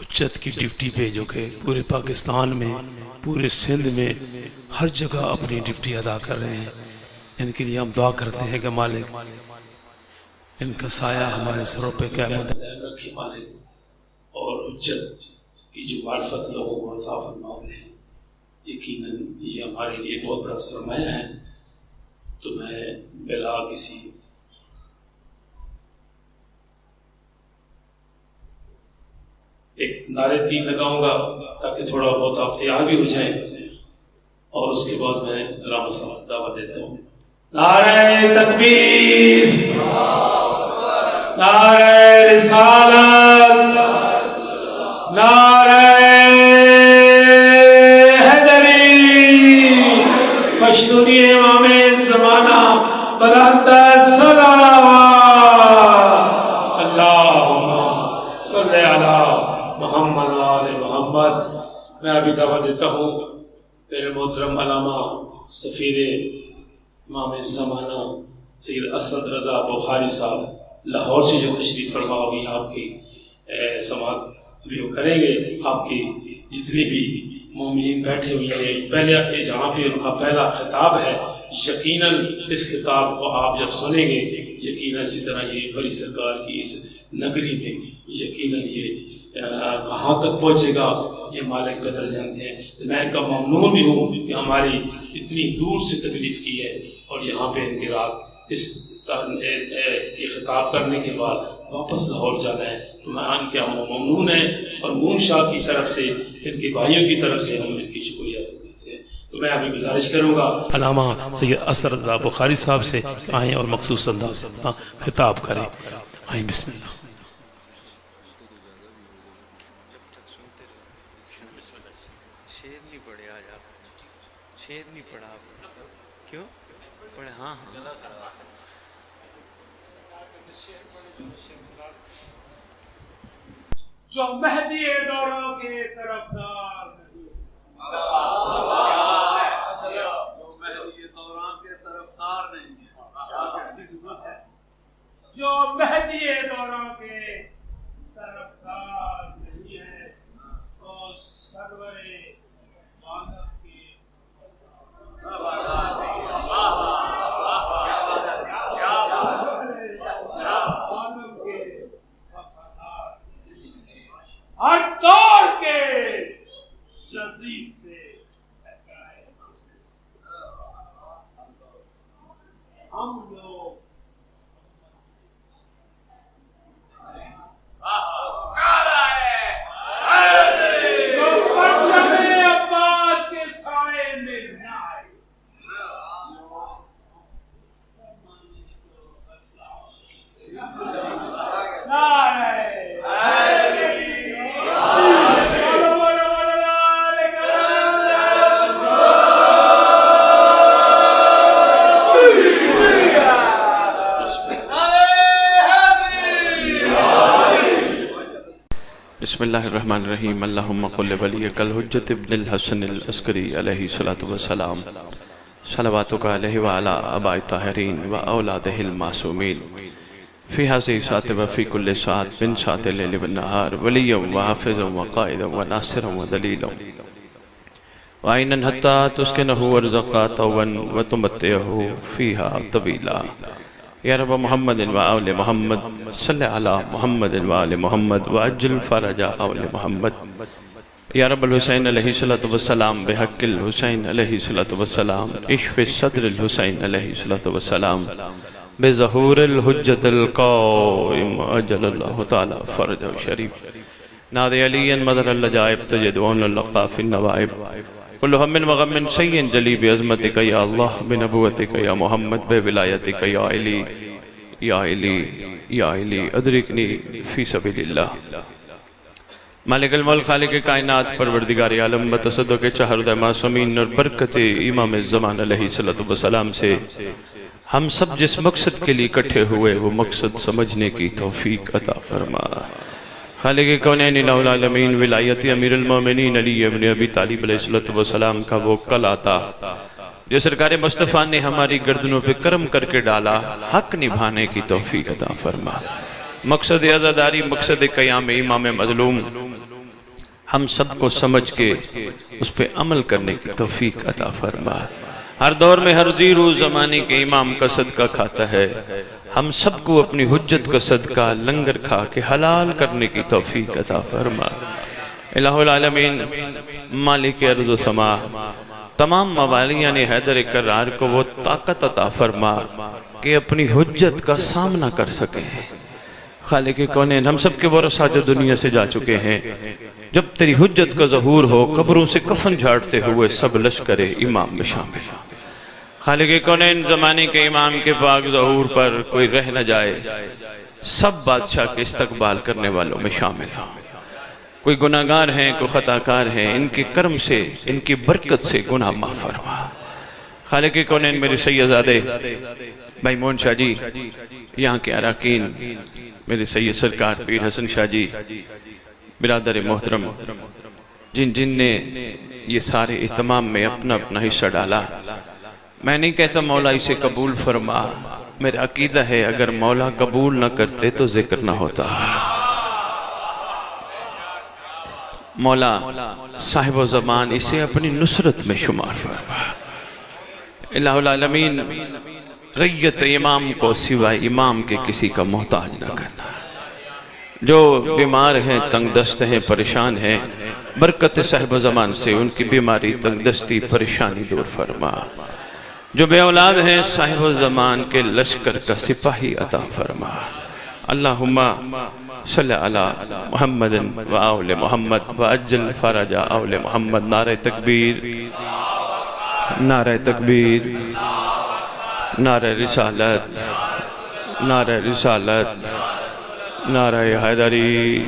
حجت کی ڈیوٹی پہ، جو کہ پورے پاکستان میں، پورے سندھ میں ہر جگہ اپنی ڈیوٹی ادا کر رہے ہیں، ان کے لیے ہم دعا کرتے ہیں کہ مالک ان کا سایہ ہمارے سروں پہ قیامت رکھے مالک، اور حجت کی جو معرفت لوگوں کو عطا فرماتے ہیں، یقیناً یہ ہمارے لیے بہت بڑا سرمایہ ہے۔ تو میں بلا کسی ایک نعرے تین لگاؤں گا تاکہ تھوڑا بہت آپ تیار بھی ہو جائیں، اور اس کے بعد میں علامہ صاحب دعوت دیتا ہوں۔ نعرہ تکبیر، نعرہ رسالت، نعرہ حیدری، فشتنی امام زمانہ بلند صلوات، اللہم صلی علی محمد و آل محمد۔ میں ابھی دعوت دیتا ہوں میرے محترم علامہ سفیر امام زمانہ سید اسد رضا بخاری صاحب لاہور سے جو تشریف فرما ہوگی، آپ کی سماعت بھی وہ کریں گے۔ آپ کی جتنے بھی مومنین بیٹھے ہوئے ہیں، پہلے جہاں پہ ان کا پہلا خطاب ہے، یقیناً اس خطاب کو آپ جب سنیں گے، یقیناً اسی طرح یہ بڑی سرکار کی اس نگری میں یقیناً یہ کہاں تک پہنچے گا یہ مالک بہتر جانتے ہیں۔ میں ان کا ممنون بھی ہوں کہ ہماری اتنی دور سے تکلیف کی ہے، اور یہاں پہ ان کی رات اس یہ خطاب کرنے کے بعد واپس لاہور جانا ہے، تو میں ان کے ممنون ہیں، اور مون شاہ کی طرف سے، ان کے بھائیوں کی طرف سے ہم ان کی شکریہ ادا کرتے ہیں۔ تو میں ابھی گزارش کروں گا علامہ سید اسد رضا بخاری صاحب سے آئیں اور مخصوص انداز سے خطاب کریں۔ آئیں، بسم اللہ۔ شیر نہیں پڑھے آج آپ، شیر نہیں پڑھا آپ، کیوں پڑھے؟ ہاں ہاں جو مہدی دوروں کے طرفدار نہیں، جو مہدی دوران کے طرفدار نہیں ہے، جو مہدی دوروں کے طرفدار نہیں ہے، تو سرور عالم کے ہر دور کے جزید سے ہم لوگ پرچم عباس کے سائے میں نہ آئے، بسم اللہ الرحمن الرحیم۔ اللہم قل ولیک الحجت ابن الحسن العسکری علیہ السلام، صلواتک علیہ وعلا آباء الطاہرین و اولادہ المعصومین، فی ہذہ ساعۃ و فی کل ساعۃ من ساعۃ اللیل والنہار، ولیا و حافظا و قائدا و ناصرا و دلیلا، وعینا حتی تسکنہ ورزقا طوا و تمتعہ فیہا طویلا۔ یا رب محمد و آل محمد صلی علی محمد و آل محمد وعجل فرج آل محمد۔ یا رب الحسین علیہ السلام بحق الحسین علیہ السلام، اشف صدر الحسین علیہ السلام، بظہور الحجت القائم اجل اللہ تعالی فرج شریف، ناد علی مدر اللجائب تجدون اللقا فی النوائب، کل ہم و غم سین جلی بعظمتک یا اللہ، بنبوتک یا محمد، بے ولایتک یا علی، یا علی یا علی ادرکنی فی سبیل اللہ۔ مالک الملک، خالق کائنات، پروردگار عالم، بتصدق چہر دہ معصومین اور برکت امام الزمان علیہ السلام سے ہم سب جس مقصد کے لیے اکٹھے ہوئے وہ مقصد سمجھنے کی توفیق عطا فرما۔ خالق کونین الہ العالمین، ولایت امیر المومنین علی ابن ابی طالب علیہ السلام کا وہ کل آتا جو سرکار مصطفیٰ نے ہماری گردنوں پہ کرم کر کے ڈالا، حق نبھانے کی توفیق عطا فرما۔ مقصد عزاداری، مقصد قیام امام مظلوم، ہم سب کو سمجھ کے اس پہ عمل کرنے کی توفیق عطا فرما۔ ہر دور میں ہر زیرو زمانے کے امام کا صدقہ کھاتا ہے، ہم سب کو اپنی حجت کا صدقہ لنگر کھا کے حلال کرنے کی توفیق عطا فرما۔ الہ العالمین مالک ارض و سما، تمام موالیان حیدر کرار کو وہ طاقت عطا فرما کہ اپنی حجت کا سامنا کر سکے۔ خالق کونین، ہم سب کے ورثہ جو دنیا سے جا چکے ہیں، جب تیری حجت کا ظہور ہو قبروں سے کفن جھاڑتے ہوئے سب لشکر امام میں شامل ہو۔ خالق کونین، زمانے کے امام کے پاک ظہور پر کوئی رہ نہ جائے، سب بادشاہ کے استقبال کرنے والوں میں شامل ہو۔ کوئی گناہگار ہیں، کوئی خطاکار ہیں، ان کے کرم سے، ان کی برکت سے گناہ معاف فرما۔ خالق کونین، میرے سیدزادے بھائی مون شاہ جی، یہاں کے اراکین، میرے سید سرکار پیر حسن شاہ جی، برادر محترم، جن نے یہ سارے اہتمام میں اپنا اپنا حصہ ڈالا، میں نہیں کہتا مولا اسے قبول فرما، میرا عقیدہ ہے اگر مولا قبول نہ کرتے تو ذکر نہ ہوتا۔ مولا صاحب و زمان اسے اپنی نصرت میں شمار فرما۔ الہ العالمین، ریت امام کو سوائے امام کے کسی کا محتاج نہ کرنا۔ جو بیمار ہیں، تنگ دست ہیں، پریشان ہیں، برکت صاحب و زمان سے ان کی بیماری، تنگ دستی، پریشانی دور فرما۔ جو بے اولاد ہیں، صاحب و زمان کے لشکر کا سپاہی عطا فرما۔ اللہم صلی علی محمد و آل محمد و اجل فرج آل محمد۔ نعرہ تکبیر، نعرہ تکبیر، نعرہ رسالت، نعرہ رسالت، نعرہ حیدری،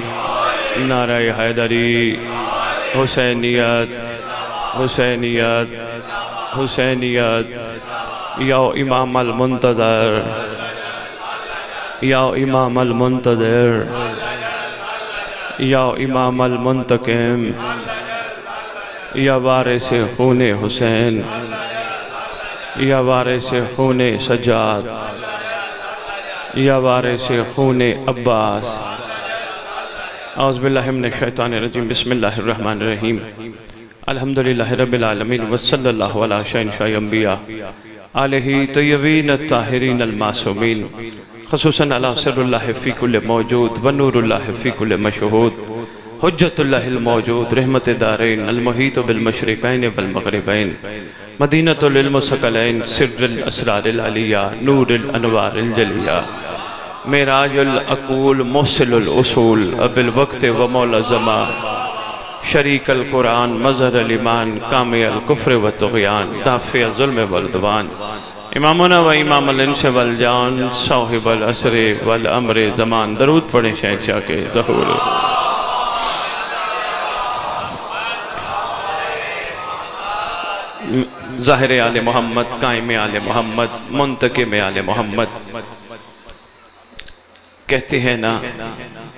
نعرہ حیدری، حسینیت، حسینیت، حسینیت، یا امام المنتظر، یا امام المنتظر، یا امام المنتقم، یا وارث خون حسین، یا وارث خون سجاد، یا وارث خون عباس۔ اعوذ باللہ من الشیطان الرجیم، بسم اللہ الرحمن الرحیم، الحمدللہ رب العالمین، وصلی اللہ علی شہنشاہ انبیاء آلہ طیبین الطاہرین المعصومین، خصوصاً علی سر اللہ فی کل موجود ونور اللہ فی کل مشہود، حجت اللہ الموجود، رحمت دارین، المحیط بالمشرقین والمغربین، مدینۃ للمثقلین، سر الاسرار العلیہ، نور الانوار الجلیہ، معراج العقول، موصل الاصول، اب الوقت و مولا زمان، شریک القرآن، مظہر الایمان، کامی الکفر و طغیان، دافع ظلم والعدوان، امامنا و امام الانس والجان، صاحب العصر والامر زمان۔ درود پڑھیں شہنشاہ کے ظہور۔ ظاہر آل محمد، قائم آل محمد، منتقم آل محمد۔ کہتے ہیں نا،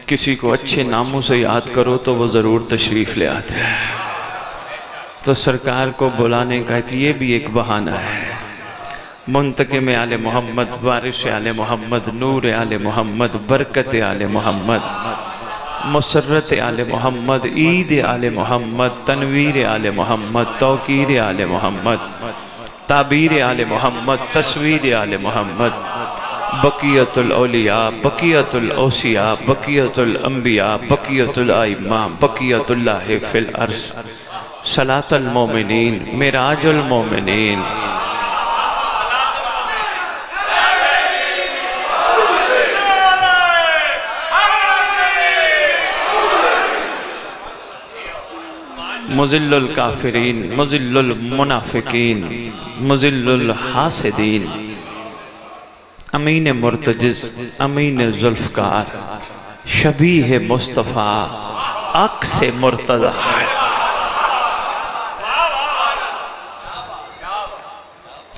کسی کو اچھے ناموں سے یاد کرو تو وہ ضرور تشریف لے آتے ہیں، تو سرکار کو بلانے کا یہ بھی ایک بہانہ ہے۔ منتقم آل محمد، وارث آل محمد، نور آل محمد، برکت آل محمد، مسرت آل محمد، عید آل محمد، تنویر آل محمد، توقیر آل محمد، تعبیر آل محمد، تصویر آل محمد، بقیت الاولیاء، بقیت الاوصیاء، بقیت الانبیاء، بقیت الائمہ، بقیت اللہ فی الارض، صلاۃ المومنین، معراج المومنین۔ مذل الکافرین، مذل المنافقین، مذل الحاسدین، امین مرتجز، امین ذوالفقار، شبیہ مصطفیٰ، عکس مرتضی۔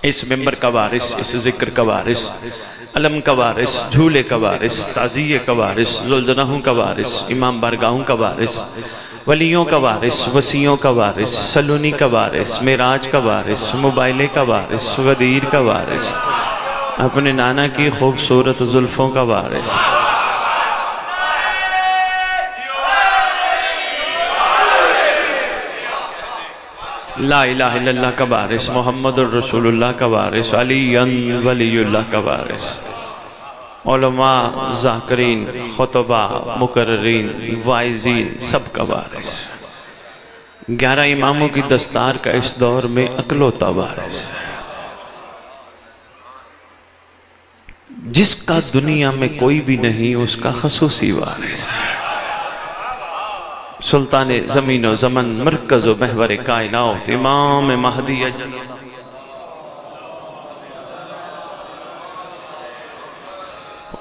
اس ممبر کا وارث، اس ذکر کا وارث، علم کا وارث، جھولے کا وارث، تعزیے کا وارث، ذوالجناحوں کا وارث، امام بارگاہوں کا وارث، ولیوں کا وارث، وسیعوں کا وارث، سلونی کا وارث، معراج کا وارث، موبائلے کا وارث، غدیر کا وارث، اپنے نانا کی خوبصورت زلفوں کا وارث، لا الہ الا اللہ کا وارث، محمد الرسول اللہ کا وارث، علی ولی اللہ کا وارث، علماء، ذاکرین، خطبہ، مقررین، واعظین، سب کا وارث، 11 اماموں کی دستار کا اس دور میں اکلوتا وارث، جس کا دنیا میں کوئی بھی نہیں اس کا خصوصی وارث ہے، سلطان زمین و زمن، مرکز و محور کائنات، امام مہدی اجل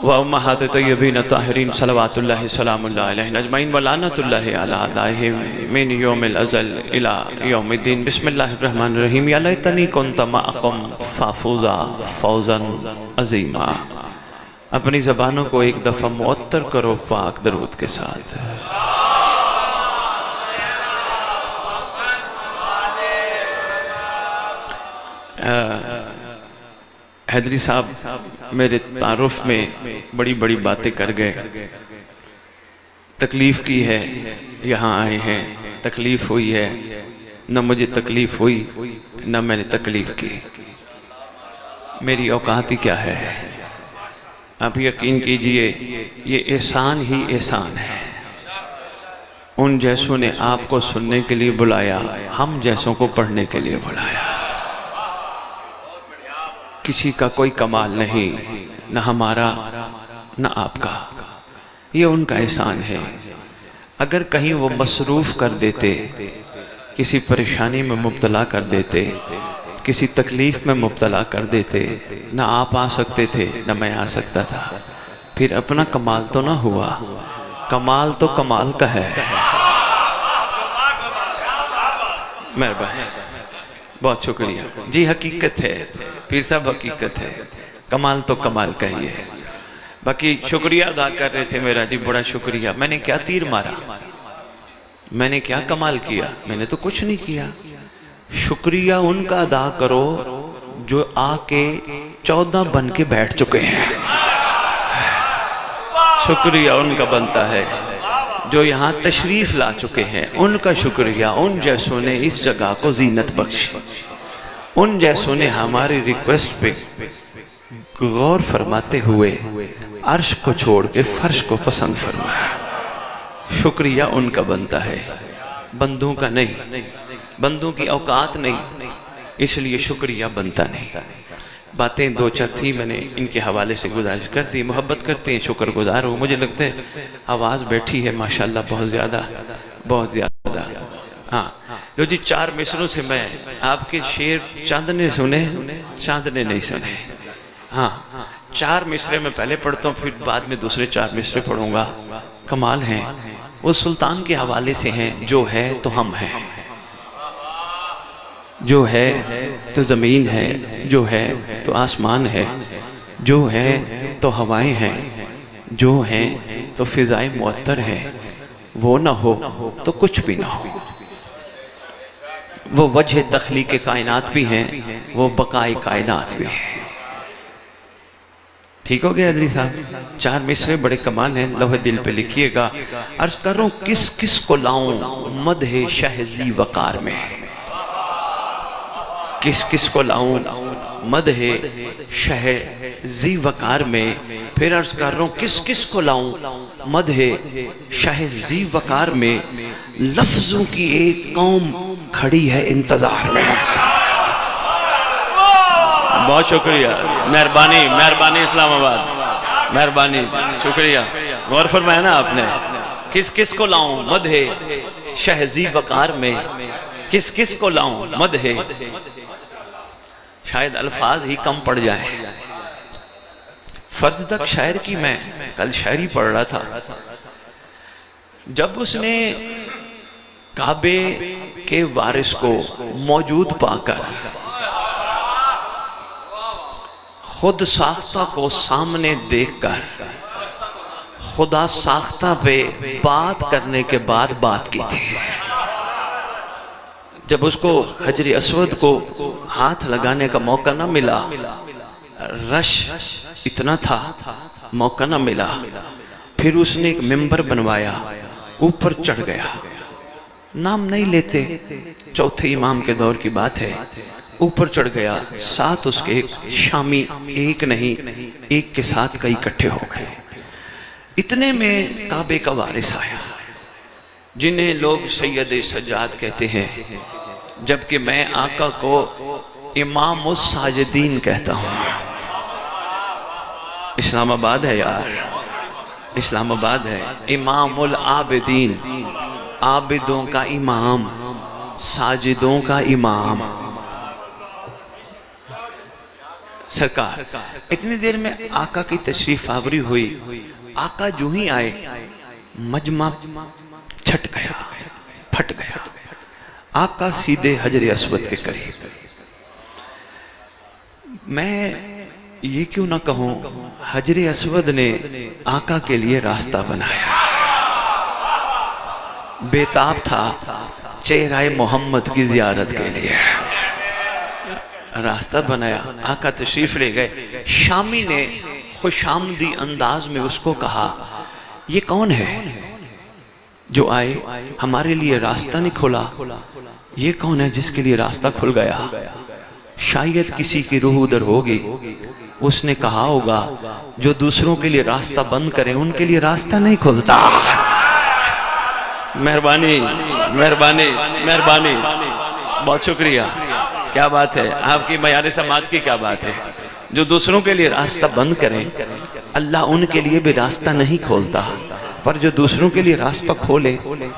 و امہات طیبین طاہرین صلوات اللہ سلام اللہ علیہ اجمعین و لعنت اللہ علی اعدائہم من یوم الازل الی یوم الدین۔ بسم اللہ الرحمن الرحیم۔ یا لیتنی کنت معکم فافوزا فوزا عظیما۔ اپنی زبانوں کو ایک دفعہ معطر کرو پاک درود کے ساتھ۔ حیدری صاحب میرے تعارف میں بڑی بڑی باتیں کر گئے، تکلیف کی ہے، یہاں آئے ہیں، تکلیف ہوئی ہے، نہ مجھے تکلیف ہوئی نہ میں نے تکلیف کی، میری اوقات ہی کیا ہے۔ آپ یقین کیجئے یہ احسان ہی احسان ہے، ان جیسوں نے آپ کو سننے کے لیے بلایا، ہم جیسوں کو پڑھنے کے لیے بلایا۔ کسی کا کوئی کمال نہیں، نہ ہمارا نہ آپ کا، یہ ان کا احسان ہے۔ اگر کہیں وہ مصروف کر دیتے، کسی پریشانی میں مبتلا کر دیتے، کسی تکلیف میں مبتلا کر دیتے، نہ آپ آ سکتے تھے نہ میں آ سکتا تھا، پھر اپنا کمال تو نہ ہوا، کمال تو کمال کا ہے۔ مہربانی، بہت شکریہ جی، حقیقت ہے پیر صاحب، حقیقت ہے، کمال تو کمال کا ہی ہے۔ باقی شکریہ ادا کر رہے تھے میرا جی، بڑا شکریہ۔ میں نے کیا تیر مارا، میں نے کیا کمال کیا، میں نے تو کچھ نہیں کیا۔ شکریہ ان کا ادا کرو جو آ کے 14 بن کے بیٹھ چکے ہیں، شکریہ ان کا بنتا ہے جو یہاں تشریف لا چکے ہیں، ان کا شکریہ۔ ان جیسوں نے اس جگہ کو زینت بخشی، ان جیسوں نے ہماری ریکویسٹ پہ غور فرماتے ہوئے عرش کو چھوڑ کے فرش کو پسند فرمایا، شکریہ ان کا بنتا ہے، بندوں کا نہیں، بندوں کی اوقات نہیں، اس لیے شکریہ بنتا نہیں۔ باتیں دو چار تھی، میں نے ان کے حوالے سے گزارش کر دی، محبت کرتے ہیں، شکر گزار ہوں۔ مجھے لگتا ہے آواز بیٹھی ہے ماشاءاللہ بہت زیادہ، بہت زیادہ۔ ہاں جو جی 4 مصروں سے میں آپ کے شعر چاند نے سنے، چاند نے نہیں سنے۔ ہاں 4 مصرے میں پہلے پڑھتا ہوں، پھر بعد میں دوسرے 4 مصرے پڑھوں گا۔ کمال ہیں، وہ سلطان کے حوالے سے ہیں، جو ہے تو ہم ہیں، جو ہے تو زمین ہے، جو ہے تو آسمان ہے، جو ہے تو ہوائیں ہیں، جو ہیں تو فضائیں معطر ہیں، وہ نہ ہو تو کچھ بھی نہ ہو۔ وہ وجہ تخلیق کائنات بھی ہیں، وہ بقائے کائنات بھی ہیں۔ ٹھیک ہو گیا حیدری صاحب؟ 4 مصرے بڑے کمال ہیں، لوح دل پہ لکھیے گا۔ عرض کروں کس کس کو لاؤں مدح شہ ذی وقار میں، کس کس کو لاؤں مدح شہ ذی وقار میں، پھر عرض کر رہا ہوں کس کس کو لاؤں مدح شہ ذی وقار میں، لفظوں کی ایک قوم کھڑی ہے انتظار میں۔ بہت شکریہ، مہربانی، مہربانی اسلام آباد، مہربانی، شکریہ، غور فرمایا نا آپ نے۔ کس کس کو لاؤں مدح شہ ذی وقار میں، کس کس کو لاؤں مدح، شاید الفاظ ہی کم پڑ جائیں۔ فرض تک شاعر کی میں کل شاعری پڑھ رہا تھا، جب اس نے کعبے کے وارث کو موجود پا کر خود ساختہ کو سامنے دیکھ کر خدا ساختہ پہ بات کرنے کے بعد بات کی تھی، جب اس کو حجر اسود کو ہاتھ لگانے کا موقع نہ ملا، رش اتنا تھا، موقع نہ ملا، پھر اس نے ایک ممبر بنوایا، اوپر چڑھ گیا، نام نہیں لیتے. چوتھے امام کے دور کی بات ہے. اوپر چڑھ گیا, ساتھ اس کے ایک شامی, ایک نہیں ایک کے ساتھ کئی اکٹھے ہو گئے. اتنے میں کعبے کا وارث آیا جنہیں لوگ سید سجاد کہتے ہیں, جبکہ میں آقا کو امام الساجدین کہتا ہوں. اسلام آباد ہے یار, اسلام آباد ہے. امام العابدین, عابدوں کا امام, ساجدوں کا امام. سرکار اتنی دیر میں آقا کی تشریف آوری ہوئی. آقا جو ہی آئے مجمع چھٹ گیا, پھٹ گیا. آقا سیدھے حجر اسود کے قریب. میں یہ کیوں نہ کہوں, حجر اسود نے آقا کے لیے راستہ بنایا. بیتاب تھا چہرہ محمد کی زیارت کے لیے, راستہ بنایا. آقا تشریف لے گئے. شامی نے خوش آمدی انداز میں اس کو کہا, یہ کون ہے جو آئے ہمارے لیے راستہ نہیں کھولا؟ یہ کون ہے جس کے لیے راستہ کھل گیا؟ شاید کسی کی روح ادھر ہوگی. اس نے کہا ہوگا جو دوسروں کے لیے راستہ بند کریں ان کے لیے راستہ نہیں کھلتا. مہربانی مہربانی مہربانی, بہت شکریہ. کیا بات ہے, آپ کی معیار سماعت کی کیا بات ہے. جو دوسروں کے لیے راستہ بند کریں اللہ ان کے لیے بھی راستہ نہیں کھولتا, پر جو دوسروں کے لیے راستہ کھولے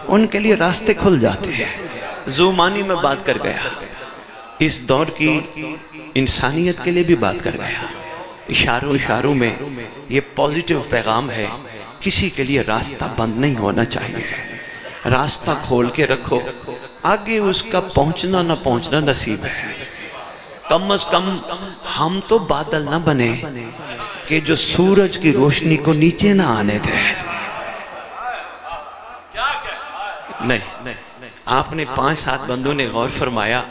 ان کے لیے راستے کھل جاتے ہیں. زومانی میں بات کر گیا, اس دور کی انسانیت کے لیے بھی بات کر گیا. اشاروں میں یہ پازیٹیو پیغام ہے, کسی کے لیے راستہ بند نہیں ہونا چاہیے. راستہ کھول کے رکھو, آگے اس کا پہنچنا نہ پہنچنا نصیب ہے. کم از کم ہم تو بادل نہ بنے کہ جو سورج کی روشنی کو نیچے نہ آنے دے. نہیں, آپ نے 5-7 بندوں نے غور فرمایا,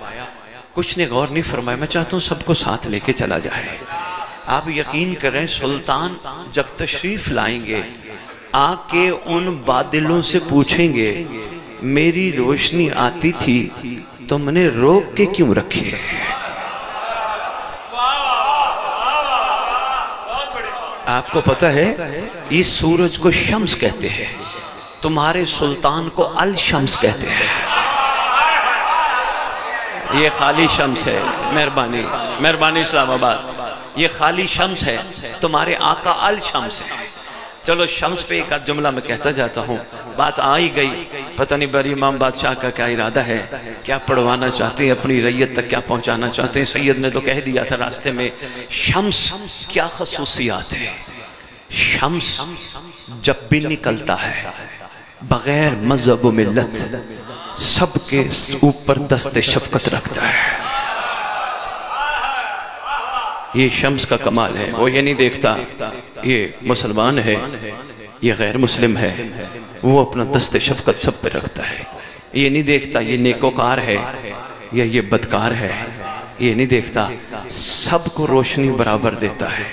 کچھ نے غور نہیں فرمایا. میں چاہتا ہوں سب کو ساتھ لے کے چلا جائے. آپ یقین کریں, سلطان جب تشریف لائیں گے آ کے ان بادلوں سے پوچھیں گے میری روشنی آتی تھی تم نے روک کے کیوں رکھی؟ آپ کو پتہ ہے اس سورج کو شمس کہتے ہیں, تمہارے سلطان کو الشمس کہتے ہیں. یہ خالی شمس ہے. مہربانی مہربانی اسلام آباد, یہ خالی شمس ہے, تمہارے آقا الشمس ہے. چلو شمس پہ ایک جملہ میں کہتا جاتا ہوں. بات آئی گئی, پتہ نہیں بری امام بادشاہ کا کیا ارادہ ہے, کیا پڑھوانا چاہتے ہیں, اپنی ریت تک کیا پہنچانا چاہتے ہیں. سید نے تو کہہ دیا تھا راستے میں, شمس کیا خصوصیات ہے. شمس جب بھی نکلتا ہے بغیر مذہب و ملت سب کے اوپر دست شفقت رکھتا ہے. یہ شمس کا کمال ہے. وہ یہ نہیں دیکھتا یہ مسلمان ہے یہ غیر مسلم ہے, وہ اپنا دست شفقت سب پہ رکھتا ہے. یہ نہیں دیکھتا یہ نیکوکار ہے یا یہ بدکار ہے, یہ نہیں دیکھتا, سب کو روشنی برابر دیتا ہے,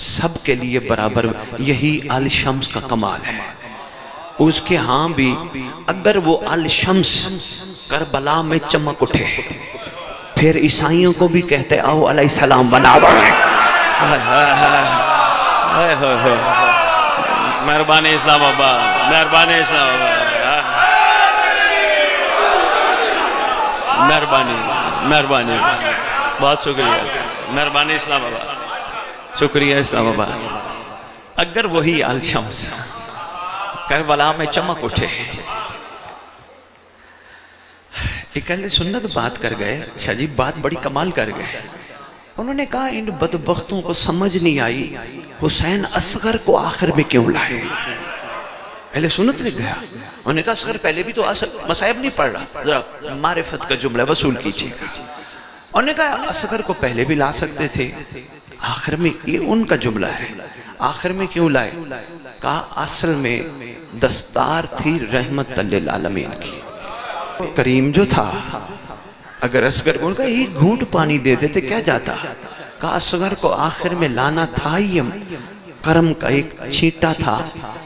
سب کے لیے برابر. یہی الشمس کا کمال ہے. اس کے ہاں بھی اگر وہ الشمس کربلا میں چمک اٹھے پھر عیسائیوں کو بھی کہتے آؤ علیہ السلام بنا بڑھیں. مہربانی اسلام آباد, مہربانی اسلام آباد, مہربانی مہربانی, بہت شکریہ. مہربانی اسلام آباد, شکریہ اسلام آباد. اگر وہی الشمس کربلا میں چمک اٹھے. ایک اہل سنت بات کر گئے, شاہ جی بات بڑی کمال کر گئے. انہوں نے کہا ان بدبختوں کو سمجھ نہیں آئی حسین اصغر کو آخر میں کیوں لائے. اہل سنت نے کہا, انہوں نے کہا اصغر پہلے بھی تو مصائب نہیں پڑھ رہا, ذرا معرفت کا جملہ وصول کیجئے گا. انہوں نے کہا اصغر کو پہلے بھی لا سکتے تھے, آخر میں, یہ ان کا جملہ ہے, آخر میں کیوں لائے؟ کہا اصل میں دستار تھی رحمت للعالمین کی. کریم جو تھا اگر اصغر کو ان کا ایک گھونٹ پانی دے دیتے کیا جاتا. کہا اصغر کو آخر میں لانا تھا یہ کرم کا ایک چھینٹا تھا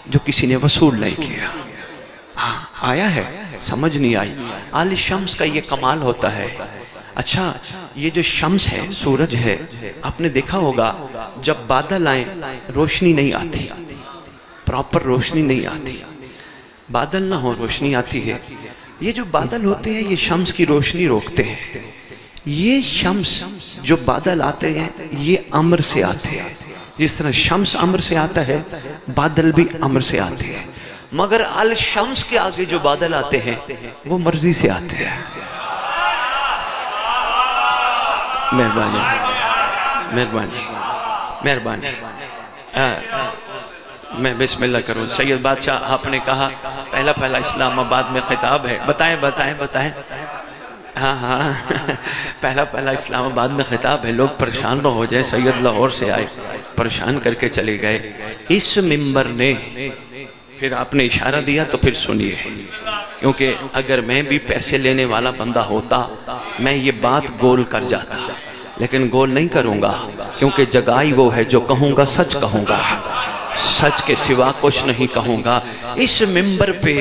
جو کسی نے وصول نہیں کیا. ہاں آیا ہے، سمجھ نہیں آئی۔ آل شمس کا یہ کمال ہوتا ہے۔ اچھا یہ جو شمس ہے، سورج ہے، آپ نے دیکھا ہوگا جب بادل آئیں روشنی نہیں آتی، پراپر روشنی نہیں آتی، بادل نہ ہو روشنی آتی ہے۔ یہ جو بادل ہوتے ہیں یہ شمس کی روشنی روکتے ہیں۔ یہ شمس جو بادل آتے ہیں یہ امر سے آتے ہیں، جس طرح شمس امر سے آتا ہے بادل بھی امر سے آتے ہیں، مگر الشمس کے آگے جو بادل آتے ہیں وہ مرضی سے آتے ہیں۔ مہربانی مہربانی مہربانی۔ میں بسم اللہ کروں۔ سید بادشاہ آپ نے کہا پہلا اسلام آباد میں خطاب ہے، بتائیں۔ ہاں پہلا اسلام آباد میں خطاب ہے، لوگ پریشان نہ ہو جائے، سید لاہور سے آئے پریشان کر کے چلے گئے۔ اس ممبر نے پھر آپ نے اشارہ دیا تو پھر سنیے، کیونکہ اگر میں بھی پیسے لینے والا بندہ ہوتا میں یہ بات گول کر جاتا، لیکن گول نہیں کروں گا، کیونکہ جگائی وہ ہے جو کہوں گا سچ کہوں گا، سچ کے سوا کچھ نہیں کہوں گا۔ اس ممبر پہ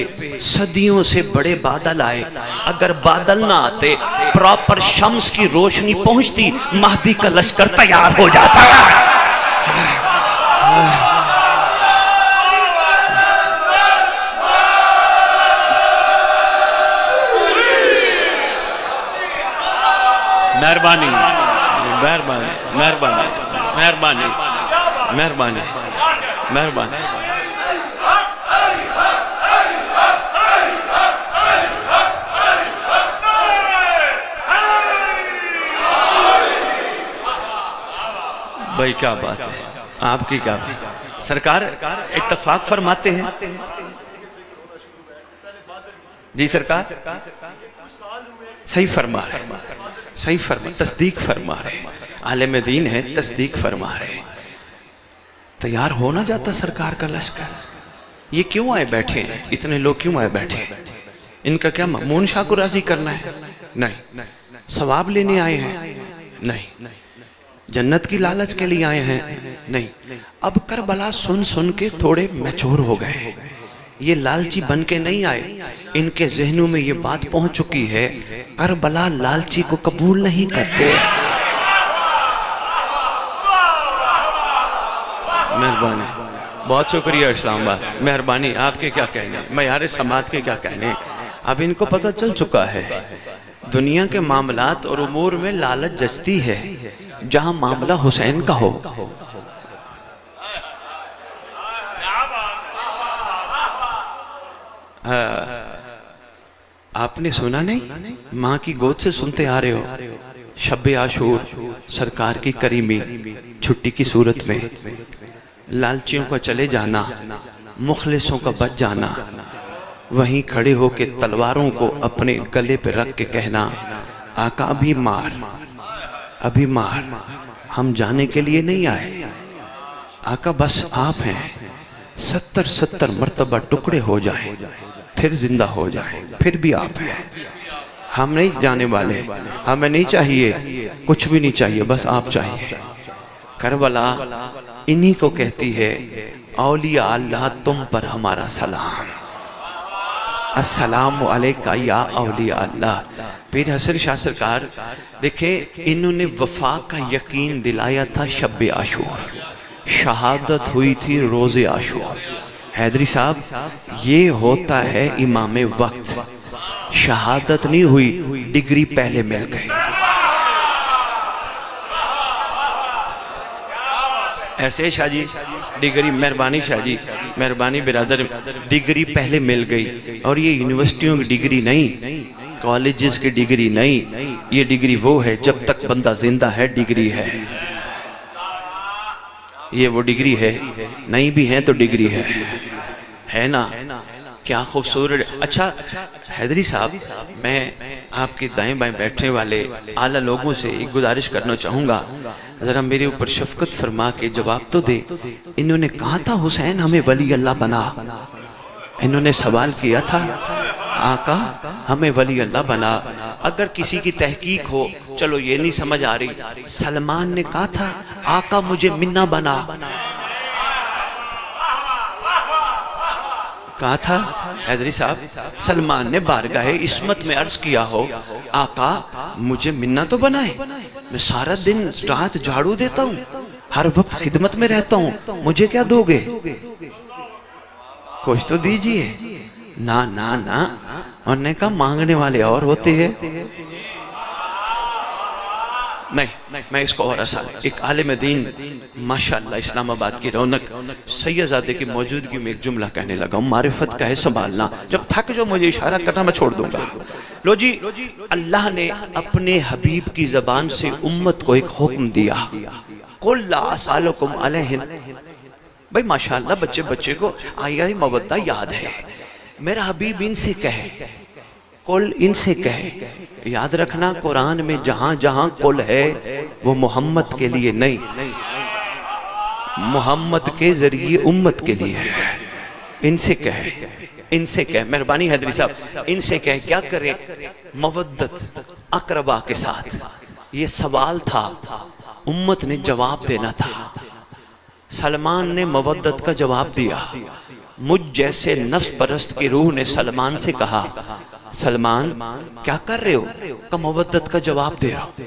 صدیوں سے بڑے بادل آئے، اگر بادل نہ آتے پراپر شمس کی روشنی پہنچتی، مہدی کا لشکر تیار ہو جاتا۔ مہربانی مہربانی مہربانی مہربانی مہربانی مہربانی۔ بھائی کیا بات ہے، آپ کی کیا بات ہے؟ سرکار اتفاق فرماتے ہیں جی، سرکار صحیح فرما رہے، تصدیق فرما رہے، عالم دین ہے، تصدیق فرما رہے۔ تیار ہونا جاتا سرکار کا لشکر، یہ کیوں آئے بیٹھے ہیں، اتنے لوگ کیوں آئے بیٹھے ہیں؟ ان کا کیا مامون شاہ کو راضی کرنا ہے؟ نہیں۔ ثواب لینے آئے ہیں؟ نہیں۔ جنت کی لالچ کے لیے آئے ہیں؟ نہیں۔ اب کربلا سن کے تھوڑے میچور ہو گئے، یہ لالچی بن کے نہیں آئے، ان کے ذہنوں میں یہ بات پہنچ چکی ہے کربلا لالچی کو قبول نہیں کرتے۔ مہربانی، بہت شکریہ اسلام آباد، مہربانی۔ آپ کے کیا کہنے، معیار سماعت کے کیا کہنے؟ اب ان کو پتہ چل چکا ہے دنیا کے معاملات اور امور میں لالچ جچتی ہے، جہاں معاملہ حسین کا ہو۔ آپ نے سنا نہیں، ماں کی گود سے سنتے آ رہے ہو، شب عاشور سرکار کی کریمی چھٹی کی صورت میں لالچیوں کا چلے جانا، مخلصوں کا بچ جانا، وہیں کھڑے ہو کے تلواروں کو اپنے گلے پہ رکھ کے کہنا آقا ابھی مار، ہم جانے کے لیے نہیں آئے آقا، بس آپ ہیں، 70 مرتبہ ٹکڑے ہو جائیں پھر زندہ ہو جائیں، پھر بھی آپ ہیں، ہم نہیں جانے والے، ہمیں نہیں چاہیے، کچھ بھی نہیں چاہیے، بس آپ چاہیے۔ کربلا انہی کو کہتی ہے اولیاء اللہ تم پر ہمارا سلام، السلام علیکہ یا اولیاء اللہ۔ پیر حسن شاہ سرکار دیکھیں، انہوں نے وفا کا یقین دلایا تھا شب عاشور، شہادت ہوئی تھی روز عاشور۔ حیدری صاحب یہ ہوتا ہے امام وقت، شہادت نہیں ہوئی، ڈگری پہلے مل گئی۔ ایسے شاہ جی ڈگری، مہربانی شاہ جی، مہربانی برادر، ڈگری پہلے مل گئی، اور یہ یونیورسٹیوں کی ڈگری نہیں، کالجز کی ڈگری نہیں، یہ ڈگری وہ ہے جب تک بندہ زندہ ہے ڈگری ہے، یہ وہ ڈگری ہے، نہیں بھی ہیں تو ڈگری ہے نا؟ کیا خوبصورت۔ اچھا حیدری صاحب، میں آپ کے دائیں بائیں بیٹھنے والے اعلیٰ لوگوں سے ایک گزارش کرنا چاہوں گا، ذرا میرے اوپر شفقت فرما کے جواب تو دے۔ انہوں نے کہا تھا حسین ہمیں ولی اللہ بنا، انہوں نے سوال کیا تھا آقا ہمیں ولی اللہ بنا۔ اگر کسی کی تحقیق ہو، چلو یہ نہیں سمجھ آ رہی، سلمان نے کہا تھا آقا مجھے منہ بنا، کہا تھا حیدری صاحب سلمان نے بارگاہ عصمت میں عرض کیا ہو آقا مجھے منا تو بنائے، میں سارا دن رات جھاڑو دیتا ہوں، ہر وقت خدمت میں رہتا ہوں، مجھے کیا دو گے؟ کچھ تو دیجئے۔ نا نا نا، انہوں نے کہا مانگنے والے اور ہوتے ہیں۔ نہیں، میں اس کو اور آسان، ایک عالم دین ماشاءاللہ اسلام آباد کی رونق سید زادے کی موجودگی میں ایک جملہ کہنے لگا ہوں، معرفت کا ہے سنبھالنا، جب تھک جو مجھے اشارہ کرنا میں چھوڑ دوں گا۔ لو جی، اللہ نے اپنے حبیب کی زبان سے امت کو ایک حکم دیا، قُلْ لَا أَسْأَلُكُمْ عَلَيْهِ۔ بھئی ماشاءاللہ بچے کو آئی مودہ یاد ہے، میرا حبیب ان سے کہے، قل ان سے کہے، یاد رکھنا قرآن میں جہاں جہاں قل ہے وہ محمد کے لیے نہیں، محمد کے ذریعے امت کے لیے ہے۔ ان سے کہے، ان سے کہے، مہربانی حیدری صاحب ان سے کہے، کیا کرے؟ مودت اقربا کے ساتھ۔ یہ سوال تھا، امت نے جواب دینا تھا، سلمان نے مودت کا جواب دیا۔ مجھ جیسے نفس پرست کی روح نے سلمان سے کہا سلمان کیا کر رہے ہو؟ کہ مودت کا جواب دے رہا ہوں۔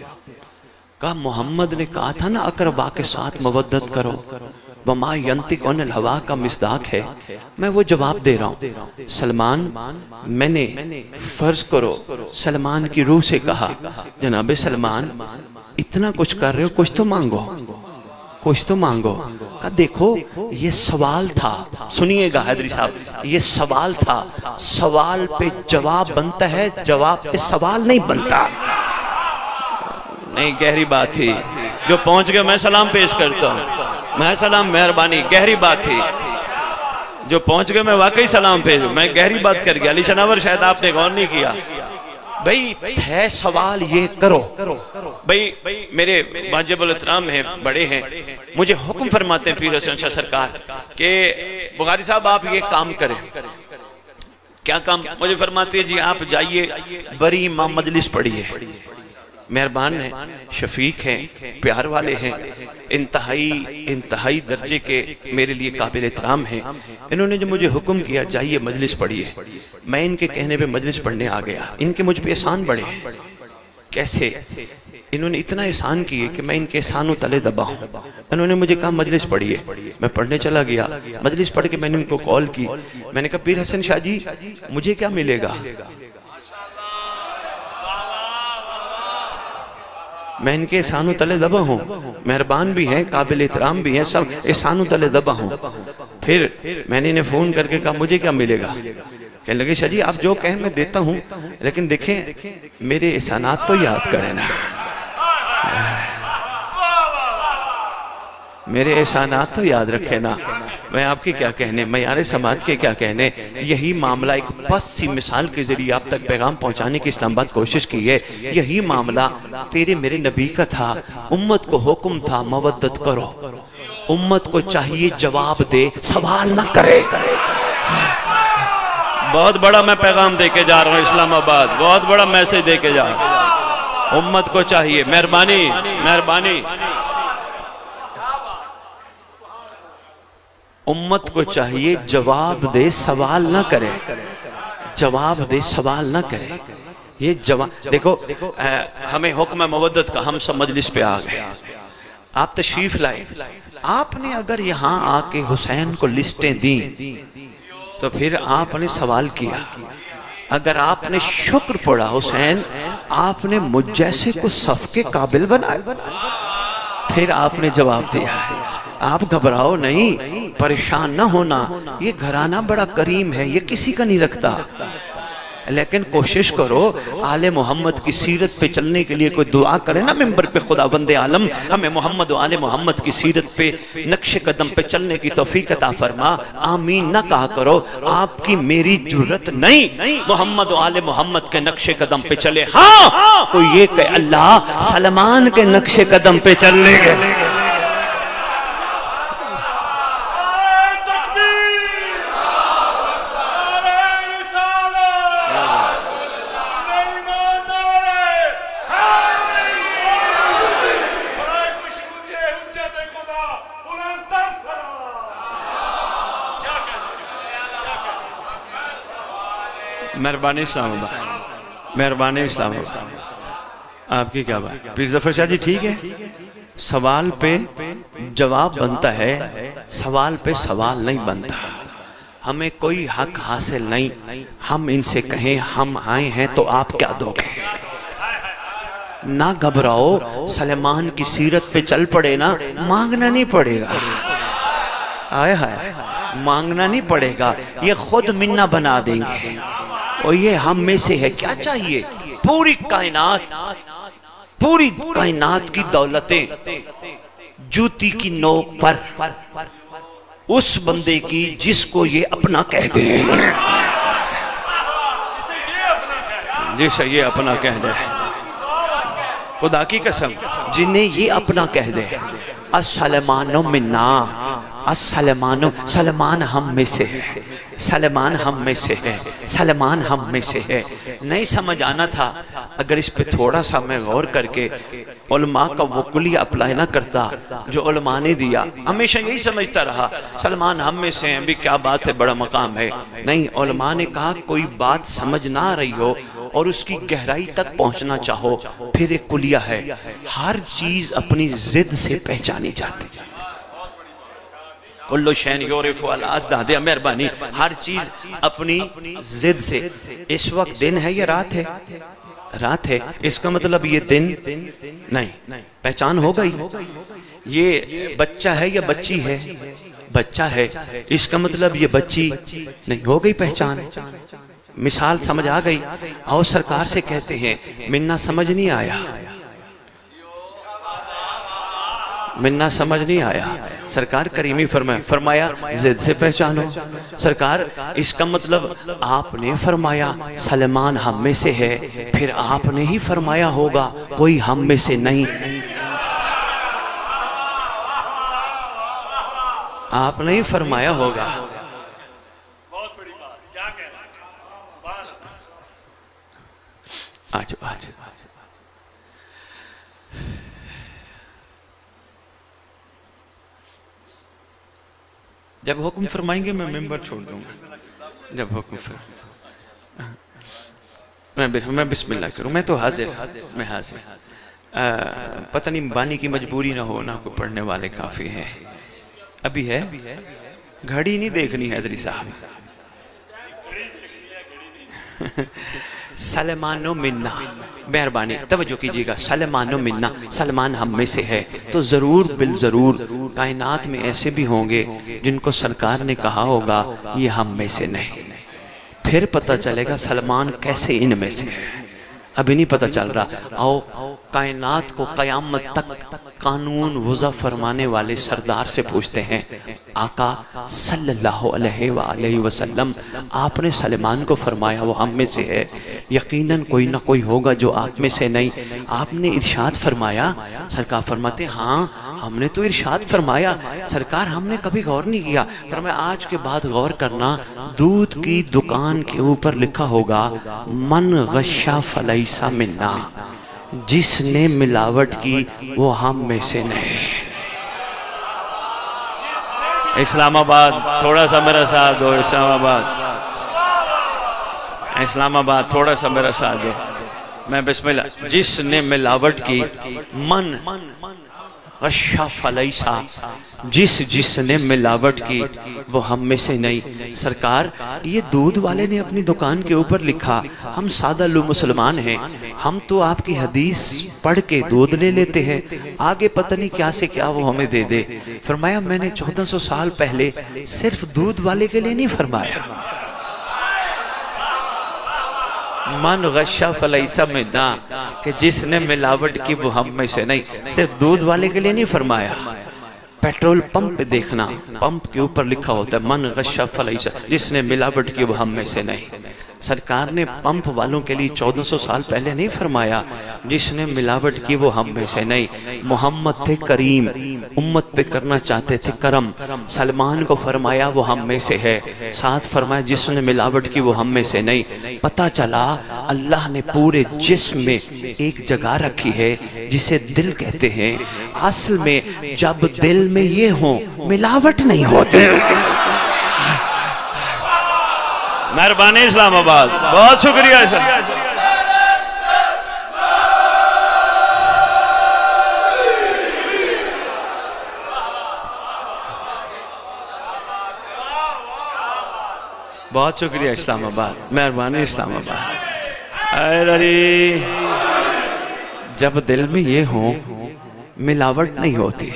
کہا محمد نے کہا تھا نا اقربا کے ساتھ مودت کرو، وما ینطق عن الہوا کا مصداق ہے، میں وہ جواب دے رہا ہوں۔ سلمان میں نے فرض کرو سلمان کی روح سے کہا جناب سلمان اتنا کچھ کر رہے ہو، کچھ تو مانگو، کچھ تو مانگو۔ کہا دیکھو یہ سوال تھا، سنیے گا حیدری صاحب، یہ سوال تھا، سوال پہ جواب بنتا ہے، جواب پہ سوال نہیں بنتا۔ نہیں گہری بات تھی، جو پہنچ گئے میں سلام پیش کرتا ہوں، میں سلام، مہربانی، گہری بات تھی، جو پہنچ گئے میں واقعی سلام پیش، میں گہری بات کر گیا۔ علی شناور شاید آپ نے غور نہیں کیا۔ بھئی ہے سوال یہ کرو، بھئی میرے واجب الاحترام ہیں، بڑے ہیں، مجھے حکم فرماتے ہیں پیر حسن شاہ سرکار کہ بخاری صاحب آپ یہ کام کریں۔ کیا کام؟ مجھے فرماتے ہیں جی آپ جائیے بری امام مجلس پڑھیے، مہربان ہیں، شفیق ہیں، پیار والے ہیں، انتہائی درجے کے میرے لیے قابل احترام ہیں۔ انہوں نے جو مجھے حکم کیا جائیے مجلس پڑھیے، میں ان کے کہنے پہ مجلس پڑھنے آ گیا۔ ان کے مجھ پہ احسان بڑھے، کیسے؟ انہوں نے اتنا احسان کیے کہ میں ان کے احسانوں تلے دبا ہوں۔ انہوں نے مجھے کہا مجلس پڑھیے، میں پڑھنے چلا گیا، مجلس پڑھ کے میں نے ان کو کال کی، میں نے کہا پیر حسن شاہ جی مجھے کیا ملے گا؟ میں ان کے احسانوں تلے دبا ہوں، مہربان بھی ہیں، قابل احترام بھی ہیں، سب احسانوں تلے دبا ہوں۔ پھر میں نے انہیں فون کر کے کہا مجھے کیا ملے گا؟ کہنے لگے شاہ جی آپ جو کہیں میں دیتا ہوں، لیکن دیکھیں میرے احسانات تو یاد کریں نا، میرے احسانات تو یاد رکھیں نا۔ میں آپ کے کیا کہنے، معیار سماج کے کیا کہنے، یہی معاملہ ایک بس سی مثال کے ذریعے آپ تک پیغام پہنچانے کی اسلام آباد کوشش کی ہے۔ یہی معاملہ تیرے میرے نبی کا تھا، امت کو حکم تھا مودت کرو، امت کو چاہیے جواب دے، سوال نہ کرے۔ بہت بڑا میں پیغام دے کے جا رہا ہوں اسلام آباد، بہت بڑا میسج دے کے جا رہا ہوں۔ امت کو چاہیے، مہربانی مہربانی، امت کو چاہیے جواب دے، سوال نہ کرے، جواب دے، سوال نہ کرے۔ یہ جواب دیکھو، ہمیں حکم مودت کا، ہم سب مجلس پہ آ گئے، آپ تشریف لائے، آپ نے اگر یہاں آ کے حسین کو لسٹیں دیں تو پھر آپ نے سوال کیا، اگر آپ نے شکر پڑھا حسین آپ نے مجھ جیسے کو صف کے قابل بنایا، پھر آپ نے جواب دیا۔ آپ گھبراؤ نہیں، پریشان نہ ہونا، یہ گھرانہ بڑا کریم ہے، یہ کسی کا نہیں رکھتا، لیکن کوشش کرو آل محمد کی سیرت پہ چلنے کے لیے کوئی دعا کرے نا ممبر پہ، خدا بند عالم ہمیں محمد و آل محمد کی سیرت پہ نقش قدم پہ چلنے کی توفیق عطا فرما۔ آمین نہ کہا کرو، آپ کی میری جرت نہیں محمد و آل محمد کے نقش قدم پہ چلے، ہاں کوئی یہ کہ اللہ سلمان کے نقش قدم پہ چلنے گئے۔ مہربانی اسلام آباد، مہربانی اسلام آباد، آپ کی کیا بات؟ پیر ظفر شاہ جی ٹھیک ہے، سوال پہ جواب بنتا ہے، سوال پہ سوال نہیں بنتا. ہمیں کوئی حق حاصل نہیں، ہم ان سے کہیں ہم آئے ہیں تو آپ کیا دو گے؟ نہ گھبراؤ، سلیمان کی سیرت پہ چل پڑے نا، مانگنا نہیں پڑے گا. آئے ہائے، مانگنا نہیں پڑے گا، یہ خود منہ بنا دیں گے. اور یہ ہم میں سے ہے. کیا چاہیے؟ پوری کائنات کی دولتیں جوتی کی نوک پر اس بندے کی جس کو یہ اپنا کہہ دے، جسے یہ اپنا کہہ دے، خدا کی قسم جنہیں یہ اپنا کہہ دے. السلمان منا، السلمان، سلمان ہم میں سے ہے، سلمان ہم میں سے ہے، سلمان ہم میں سے ہے. نہیں سمجھ آنا تھا اگر اس پہ تھوڑا سا میں غور کر کے علماء کا وہ کلیہ اپلائی نہ کرتا جو علماء نے دیا. ہمیشہ یہی سمجھتا رہا سلمان ہم میں سے ہیں، بھی کیا بات ہے، بڑا مقام ہے. نہیں، علماء نے کہا کوئی بات سمجھ نہ آ رہی ہو اور اس کی گہرائی تک پہنچنا چاہو، پھر ایک کلیہ ہے، ہر چیز اپنی ضد سے پہچانی جاتی ہے. کلو شین یورف والازداد، مہربانی، ہر چیز اپنی ضد سے. اس وقت دن ہے یا رات ہے؟ رات ہے، اس کا مطلب یہ دن نہیں، پہچان ہو گئی. یہ بچہ ہے یا بچی ہے؟ بچہ ہے، اس کا مطلب یہ بچی نہیں، ہو گئی پہچان. مثال سمجھ آ گئی. اور سرکار سے کہتے ہیں منا سمجھ نہیں آیا، منا سمجھ نہیں آیا. سرکار کریمی فرمایا زد سے پہچانو. سرکار اس کا مطلب آپ نے فرمایا سلمان ہم میں سے ہے، پھر آپ نے ہی فرمایا ہوگا کوئی ہم میں سے نہیں. آپ نے ہی فرمایا ہوگا. آج جب حکم فرمائیں گے میں ممبر چھوڑ دوں گا. جب حکم میں بسم اللہ کروں، میں تو حاضر، میں حاضر. پتہ نہیں بانی کی مجبوری نہ ہو، نہ کوئی پڑھنے والے کافی ہیں. ابھی ہے، گھڑی نہیں دیکھنی حیدری صاحب. سلمان و منا، مہربانی توجہ کیجیے گا. سلمان و منا، سلمان ہم میں سے ہے تو ضرور بالضرور کائنات میں ایسے بھی ہوں گے جن کو سرکار نے کہا ہوگا یہ ہم میں سے نہیں. پھر پتہ چلے گا سلمان کیسے ان میں سے ہے. ابھی نہیں پتہ چل رہا. آؤ کائنات کو قیامت تک قانون وضع فرمانے والے سردار سے پوچھتے ہیں آقا صلی اللہ علیہ وآلہ وسلم، آپ نے سلمان کو فرمایا وہ ہم میں سے ہے، یقیناً کوئی نہ کوئی ہوگا جو آپ میں سے نہیں. آپ نے ارشاد فرمایا. سرکار فرماتے ہاں ہم نے تو ارشاد فرمایا، سرکار ہم نے کبھی غور نہیں کیا. فرمایا آج کے بعد غور کرنا، دودھ کی دکان کے اوپر لکھا ہوگا من غشا فلیس منا، جس نے ملاوٹ کی وہ ہم میں سے نہیں. اسلام آباد تھوڑا سا میرا ساتھ دو، اسلام آباد، اسلام آباد تھوڑا سا میرا ساتھ دو. میں بسم اللہ. جس نے ملاوٹ کی، من غشا فلیسا، جس نے ملاوٹ کی وہ ہم میں سے نہیں. سرکار یہ دودھ والے نے اپنی دکان کے اوپر لکھا، ہم سادہ لو مسلمان ہیں، ہم تو آپ کی حدیث پڑھ کے دودھ لے لیتے ہیں، آگے پتہ نہیں کیا سے کیا وہ ہمیں دے دے. فرمایا میں نے 1400 سال پہلے صرف دودھ والے کے لیے نہیں فرمایا من غشا فلیسا منا، کہ جس نے ملاوٹ کی وہ ہم میں سے نہیں. صرف دودھ والے کے لیے نہیں فرمایا. پیٹرول پمپ پہ دیکھنا، پمپ کے اوپر لکھا ہوتا ہے من غشا فلیسا، جس نے ملاوٹ کی وہ ہم میں سے نہیں. سرکار نے پمپ والوں کے لیے 1400 سال پہلے نہیں فرمایا جس نے ملاوٹ کی وہ ہم میں سے نہیں. محمد تھے کریم، امت پہ کرنا چاہتے تھے کرم، سلمان کو فرمایا وہ ہم میں سے ہے، ساتھ فرمایا جس نے ملاوٹ کی وہ ہم میں سے نہیں. پتہ چلا اللہ نے پورے جسم میں ایک جگہ رکھی ہے جسے دل کہتے ہیں. اصل میں جب دل میں یہ ہوں ملاوٹ نہیں ہوتی. مہربانی اسلام آباد، بہت شکریہ سر. بہت شکریہ اسلام آباد، مہربانی اسلام آباد. اے علی، جب دل میں یہ ہوں ملاوٹ نہیں ہوتی.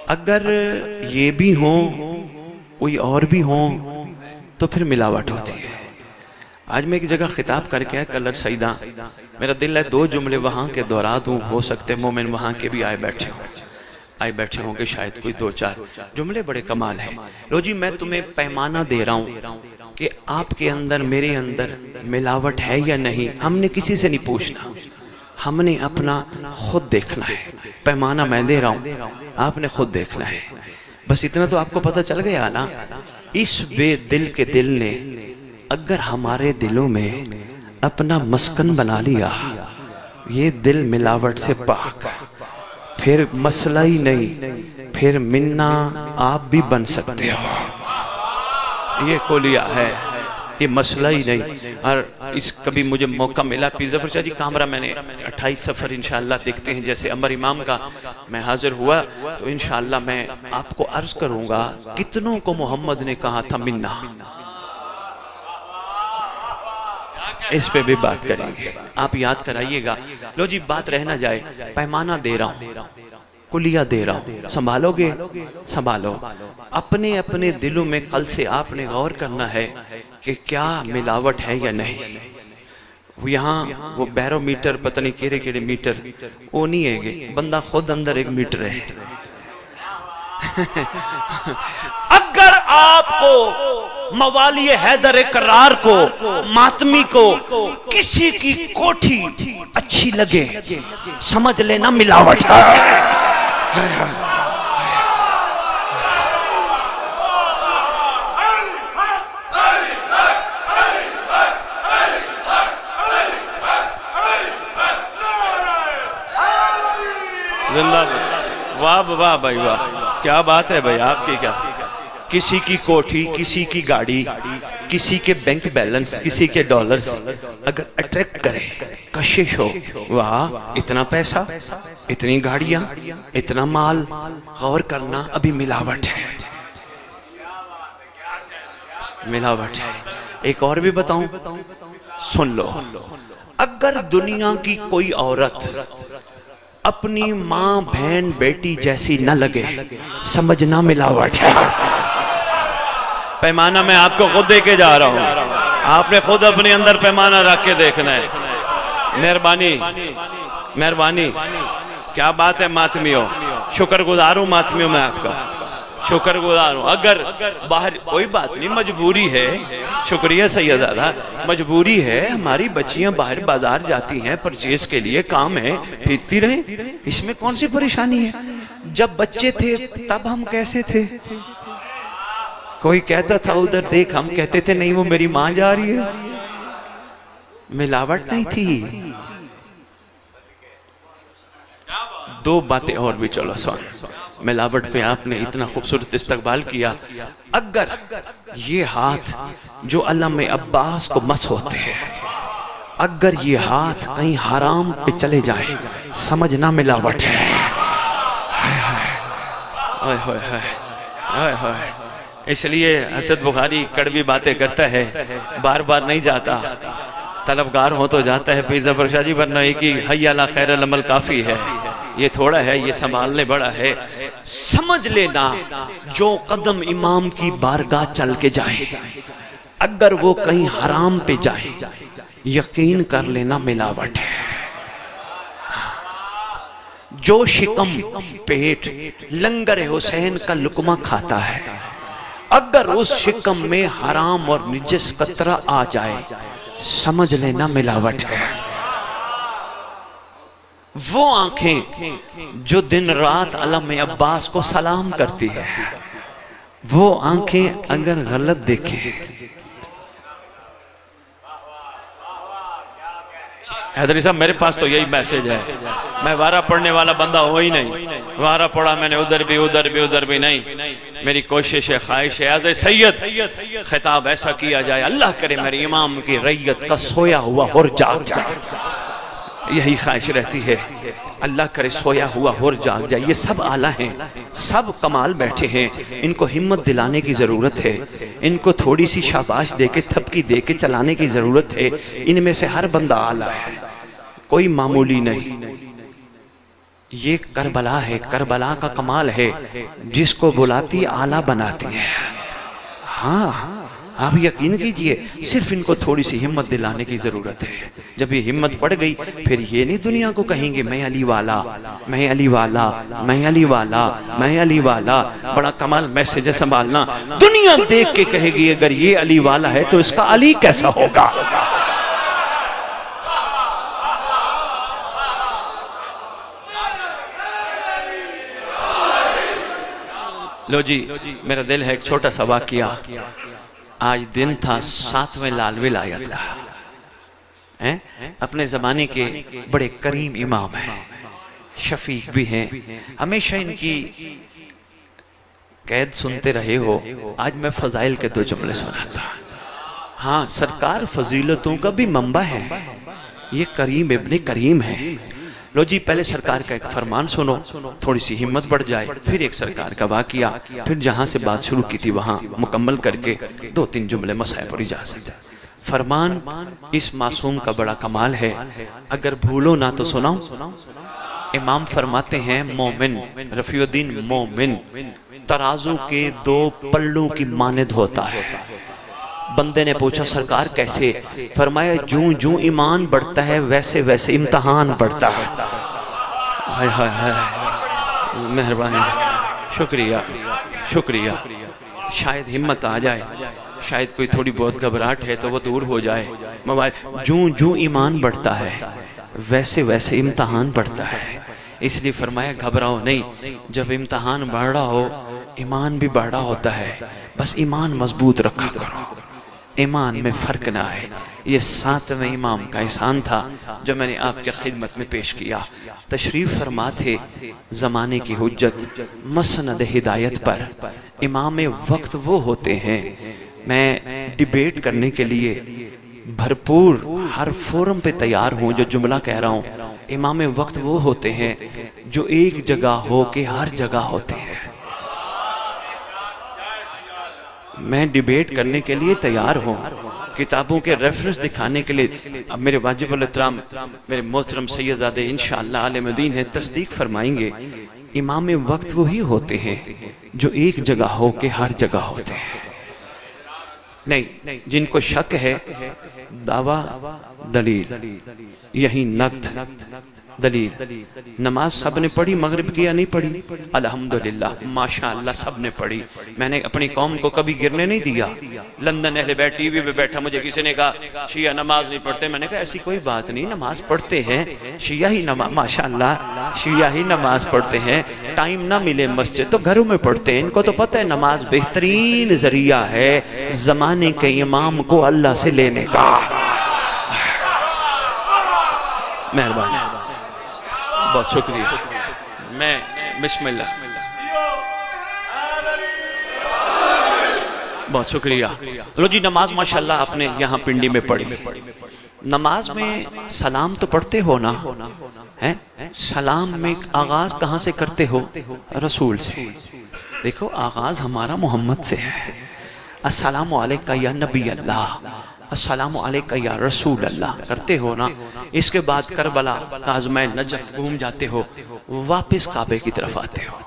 اگر یہ بھی ہوں کوئی اور بھی ہوں تو پھر ملاوٹ ہوتی ہے. آج میں ایک جگہ خطاب کر کے کلر سیدہ، میرا دل ہے 2 جملے وہاں کے دہرا دوں، ہو سکتے مومن وہاں کے بھی آئے بیٹھے ہوں کہ شاید کوئی 2-4 جملے بڑے کمال ہیں. لو جی، میں تمہیں پیمانہ دے رہا ہوں کہ آپ کے اندر میرے اندر ملاوٹ ہے یا نہیں. ہم نے کسی سے نہیں پوچھنا، ہم نے اپنا خود دیکھنا ہے. پیمانہ میں دے رہا ہوں، آپ نے خود دیکھنا ہے. بس اتنا تو آپ کو پتہ چل گیا نا. اس بے دل کے دل نے اگر ہمارے دلوں میں اپنا مسکن بنا لیا، یہ دل ملاوٹ سے پاک، پھر مسئلہ ہی نہیں، پھر منا آپ بھی بن سکتے ہو. یہ کولیا ہے، یہ مسئلہ ہی نہیں. اور اس کبھی مجھے موقع ملا، پیر ظفر شاہ جی کامرہ میں نے 28 سفر انشاءاللہ دیکھتے ہیں، جیسے عمر امام کا میں حاضر ہوا تو انشاءاللہ میں آپ کو عرض کروں گا کتنوں کو محمد نے کہا تھا منا. اس پہ بھی بات کریں گے، آپ یاد کرائیے گا. لو جی، بات رہ نہ جائے، پیمانہ دے رہا ہوں، کلیہ دے رہا ہوں، سنبھالو گے؟ سنبھالو. اپنے اپنے دلوں میں کل سے آپ نے غور کرنا ہے کہ کیا ملاوٹ ہے یا نہیں. یہاں وہ بیرو میٹر، پتہ نہیں کیڑے کیڑے میٹر، وہ نہیں ہے گے، بندہ خود اندر ایک میٹر ہے. اگر آپ کو موالی حیدر کرار کو، ماتمی کو کسی کی کوٹھی اچھی لگے، سمجھ لینا ملاوٹ ہے. واہ واہ بھائی واہ، کیا بات ہے بھائی آپ کی. کیا کسی کی کوٹھی، کسی کی گاڑی، کسی کے بینک بیلنس، کسی کے ڈالرز اگر اٹریکٹ کرے، کشش ہو، واہ اتنا پیسہ، اتنی گاڑیاں، اتنا مال، غور کرنا ابھی ملاوٹ ہے. ملاوٹ ہے. ایک اور بھی بتاؤں، سن لو. اگر دنیا کی کوئی عورت اپنی ماں بہن بیٹی جیسی نہ لگے، سمجھنا ملاوٹ ہے. پیمانہ میں آپ کو خود دے کے جا رہا ہوں، آپ نے خود اپنے اندر پیمانہ رکھ کے دیکھنا ہے. مہربانی مہربانی. کیا بات ہے ماتمیوں، شکر گزار ہوں ماتمیوں میں آپ کا، شکر گزار ہوں. اگر باہر کوئی بات نہیں، مجبوری ہے، شکریہ سیدہ، مجبوری ہے. ہماری بچیاں باہر بازار جاتی ہیں پرچیز کے لیے، کام ہے، پھرتی رہیں، اس میں کون سی پریشانی ہے. جب بچے تھے تب ہم کیسے تھے؟ کوئی کہتا تھا ادھر دیکھ، ہم کہتے تھے نہیں وہ میری ماں جا رہی ہے. ملاوٹ نہیں تھی. 2 باتیں اور بھی چلو سن. ملاوٹ پہ آپ نے اتنا خوبصورت استقبال کیا. اگر یہ ہاتھ جو علم عباس کو مس ہوتے ہیں، اگر یہ ہاتھ کہیں حرام پہ چلے جائیں، سمجھنا ملاوٹ ہے. اس لیے حسد بخاری کڑوی باتیں کرتا ہے، بار بار نہیں جاتا، طلبگار ہو تو جاتا ہے. پیر ظفر شاہ جی ورنہ ایک ہی حی علی خیر العمل کافی ہے. یہ تھوڑا ہے، یہ سنبھالنے بڑا ہے. سمجھ لینا جو قدم امام کی بارگاہ چل کے جائے، اگر وہ کہیں حرام پہ جائے، یقین کر لینا ملاوٹ ہے. جو شکم پیٹ لنگر حسین کا لقمہ کھاتا ہے، اگر اس شکم میں حرام اور نجس قطرہ آ جائے، سمجھ لینا ملاوٹ ہے. وہ آنکھیں جو دن رات علم عباس کو سلام کرتی ہے، وہ آنکھیں اگر غلط دیکھیں، حیدری صاحب میرے پاس تو یہی میسج ہے، میں وارہ پڑھنے والا بندہ ہو ہی نہیں، وارہ پڑھا میں نے ادھر بھی نہیں، میری کوشش ہے، خواہش ہے ایز اے سید خطاب ایسا کیا جائے، اللہ کرے میرے امام کی ریت کا سویا ہوا ہور جاگ جائے، یہی خواہش رہتی ہے، اللہ کرے سویا ہوا ہور جاگ جائے۔ یہ سب آلہ ہیں، سب کمال بیٹھے ہیں، ان کو ہمت دلانے کی ضرورت ہے، ان کو تھوڑی سی شاباش دے کے تھپکی دے کے چلانے کی ضرورت ہے۔ ان میں سے ہر بندہ آلہ ہے، کوئی معمولی نہیں۔ یہ کربلا ہے، کربلا کا کمال ہے، جس کو بلاتی آلہ بناتی ہے۔ ہاں آپ یقین کیجئے، صرف ان کو تھوڑی سی ہمت دلانے کی ضرورت ہے۔ جب یہ ہمت پڑ گئی پھر یہ نہیں دنیا کو کہیں گے میں علی والا، میں علی والا، میں علی والا، میں علی والا۔ بڑا کمال میسج ہے، سنبھالنا۔ دنیا دیکھ کے کہے گی اگر یہ علی والا ہے تو اس کا علی کیسا ہوگا۔ لو جی، میرا دل ہے ایک چھوٹا سا واقعہ۔ آج دن تھا 7ویں لال ولایت کا، اپنے زمانے کے بڑے کریم امام ہیں، شفیق بھی ہیں، ہمیشہ ان کی قید سنتے رہے ہو۔ آج میں فضائل کے 2 جملے سناتا۔ ہاں، سرکار فضیلتوں کا بھی منبع ہے، یہ کریم ابن کریم ہے۔ لو جی، پہلے سرکار کا ایک فرمان سنو، تھوڑی سی ہمت بڑھ جائے، پھر ایک سرکار کا واقعہ، پھر جہاں سے بات شروع کی تھی وہاں مکمل کر کے 2-3 جملے مسائل پر اجازت ہے۔ فرمان اس معصوم کا بڑا کمال ہے، اگر بھولو نہ تو سناؤں۔ امام فرماتے ہیں مومن، رفیع الدین مومن ترازو کے 2 پلوں کی مانند ہوتا ہے۔ بندے نے پوچھا سرکار کیسے؟ فرمایا جوں جوں ایمان بڑھتا ہے ویسے ویسے امتحان بڑھتا ہے۔ ہائے ہائے ہائے، مہربانی، شکریہ شکریہ۔ شاید ہمت آ جائے، شاید کوئی تھوڑی بہت گھبراہٹ ہے تو وہ دور ہو جائے۔ جوں جوں ایمان بڑھتا ہے ویسے ویسے امتحان بڑھتا ہے، اس لیے فرمایا گھبراؤ نہیں، جب امتحان بڑھ رہا ہو ایمان بھی بڑھ رہا ہوتا ہے، بس ایمان مضبوط رکھا کرو، ایمان میں فرق نہ آئے۔ یہ 7ویں امام کا احسان تھا جو میں نے آپ کے خدمت میں پیش کیا۔ تشریف فرما تھے زمانے کی حجت، مسند ہدایت پر۔ امام وقت وہ ہوتے ہیں، میں ڈیبیٹ کرنے کے لیے بھرپور ہر فورم پہ تیار ہوں، جو جملہ کہہ رہا ہوں۔ امام وقت وہ ہوتے ہیں جو ایک جگہ ہو کے ہر جگہ ہوتے ہیں۔ میں ڈیبیٹ کرنے کے لیے تیار ہوں، کتابوں کے ریفرنس دکھانے کے لیے۔ اب میرے واجب الاحترام میرے محترم سیدزادے انشاءاللہ عالم دین ہے، تصدیق فرمائیں گے، امام وقت وہی ہوتے ہیں جو ایک جگہ ہو کے ہر جگہ ہوتے ہیں۔ نہیں، جن کو شک ہے دعویٰ دلیل، یہی نقد دلیل۔ نماز سب نے پڑھی مغرب کی یا نہیں پڑھی؟ الحمدللہ ماشاءاللہ سب نے پڑھی۔ میں نے اپنی قوم کو کبھی گرنے نہیں دیا۔ لندن اہل بیت ٹی وی پہ بیٹھا، مجھے کسی نے کہا شیعہ نماز نہیں پڑھتے، میں نے کہا ایسی کوئی بات نہیں، نماز پڑھتے ہیں، شیعہ ہی نماز، ماشاءاللہ شیعہ ہی نماز پڑھتے ہیں۔ ٹائم نہ ملے مسجد تو گھروں میں پڑھتے ہیں، ان کو تو پتہ ہے نماز بہترین ذریعہ ہے زمانے کے امام کو اللہ سے لینے کا۔ مہربانی، بہت شکریہ۔ میں بسم اللہ، بہت شکریہ۔ لو جی، نماز ماشاءاللہ آپ نے یہاں پنڈی میں پڑھی۔ نماز میں سلام تو پڑھتے ہو نا؟ سلام میں آغاز کہاں سے کرتے ہو؟ رسول سے۔ دیکھو آغاز ہمارا محمد سے ہے، السلام علیکہ یا نبی اللہ، السلام علیکہ یا رسول اللہ کرتے ہو نا۔ اس کے بعد کربلا، کاظمین، نجف گھوم جاتے ہو، واپس کعبے کی طرف آتے ہو،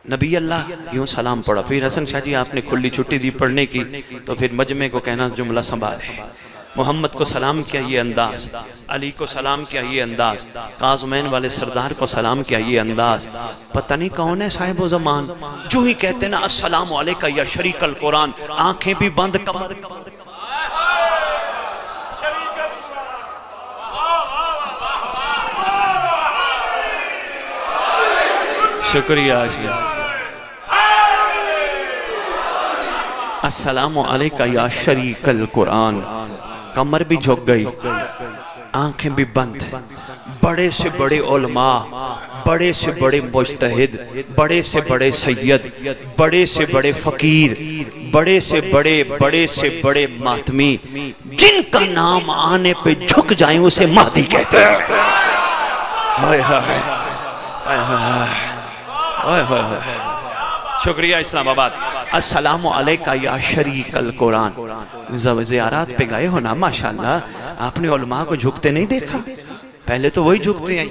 نبی اللہ یوں سلام پڑھا۔ پھر حسن شاہ جی آپ نے کھلی چھٹی دی پڑھنے کی، تو پھر مجمع کو کہنا جملہ سنبھالے۔ محمد کو سلام کیا یہ انداز، علی کو سلام کیا یہ انداز، کاظمین والے سردار کو سلام کیا یہ انداز۔ پتہ نہیں کون ہے صاحب و زمان، جو ہی کہتے نا السلام علیکہ یا شریک القرآن، آنکھیں بھی بند کمر۔ شکریہ آشیا۔ السلام علیکہ یا شریک القرآن، کمر بھی جھک گئی، آنکھیں بھی بند، بڑے سے بڑے علماء، بڑے سے بڑے مجتہد، بڑے سے بڑے سید، بڑے سے بڑے فقیر، بڑے سے بڑے ماتمی، جن کا نام آنے پہ جھک جائیں اسے مہدی کہتے ہیں۔ شکریہ اسلام آباد۔ السلام علیکہ یا شریک القرآن۔ زیارات پہ گئے ہو نا، ماشاءاللہ آپ نے علماء کو جھکتے نہیں دیکھا؟ پہلے تو وہی جھکتے ہیں،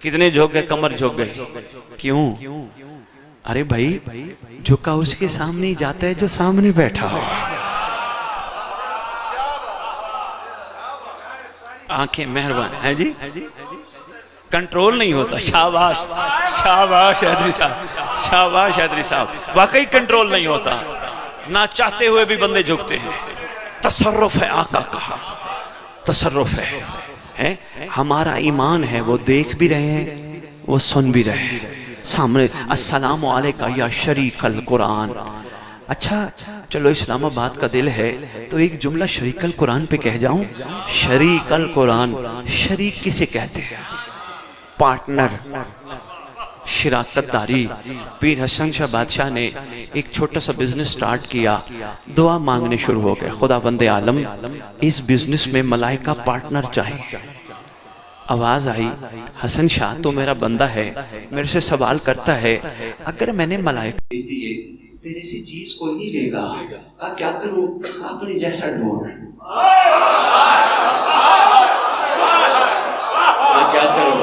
کتنے جھک گئے، کمر جھک گئے، کیوں؟ ارے بھائی جھکا اس کے سامنے ہی جاتا ہے جو سامنے بیٹھا ہو۔ آنکھیں مہربان ہیں جی، کنٹرول نہیں ہوتا۔ شاباش شاباش حیدری صاحب، شاباش حیدری صاحب، واقعی کنٹرول نہیں ہوتا، نہ چاہتے ہوئے بھی بندے جھکتے ہیں۔ تصرف ہے، آقا کہا تصرف ہے۔ ہمارا ایمان ہے، وہ دیکھ بھی رہے ہیں، وہ سن بھی رہے ہیں سامنے۔ السلام علیکہ یا شریک القرآن۔ اچھا چلو اسلام آباد کا دل ہے تو ایک جملہ شریک القرآن پہ کہہ جاؤں۔ شریک القرآن، شریک کسے کہتے ہیں؟ پارٹنر، شراکت داری۔ پیر حسن شاہ بادشاہ نے ایک چھوٹا سا بزنس سٹارٹ کیا، دعا مانگنے شروع ہو گئے، خدا بند عالم اس بزنس میں ملائکہ پارٹنر چاہیے۔ آواز آئی، حسن شاہ تو میرا بندہ ہے، میرے سے سوال کرتا ہے اگر میں نے ملائکہ بھیج دیے تیرے سے چیز کوئی نہیں لے گا، کہا کیا کروں؟ اپنے جیسا ڈھونڈ۔ کیا کروں؟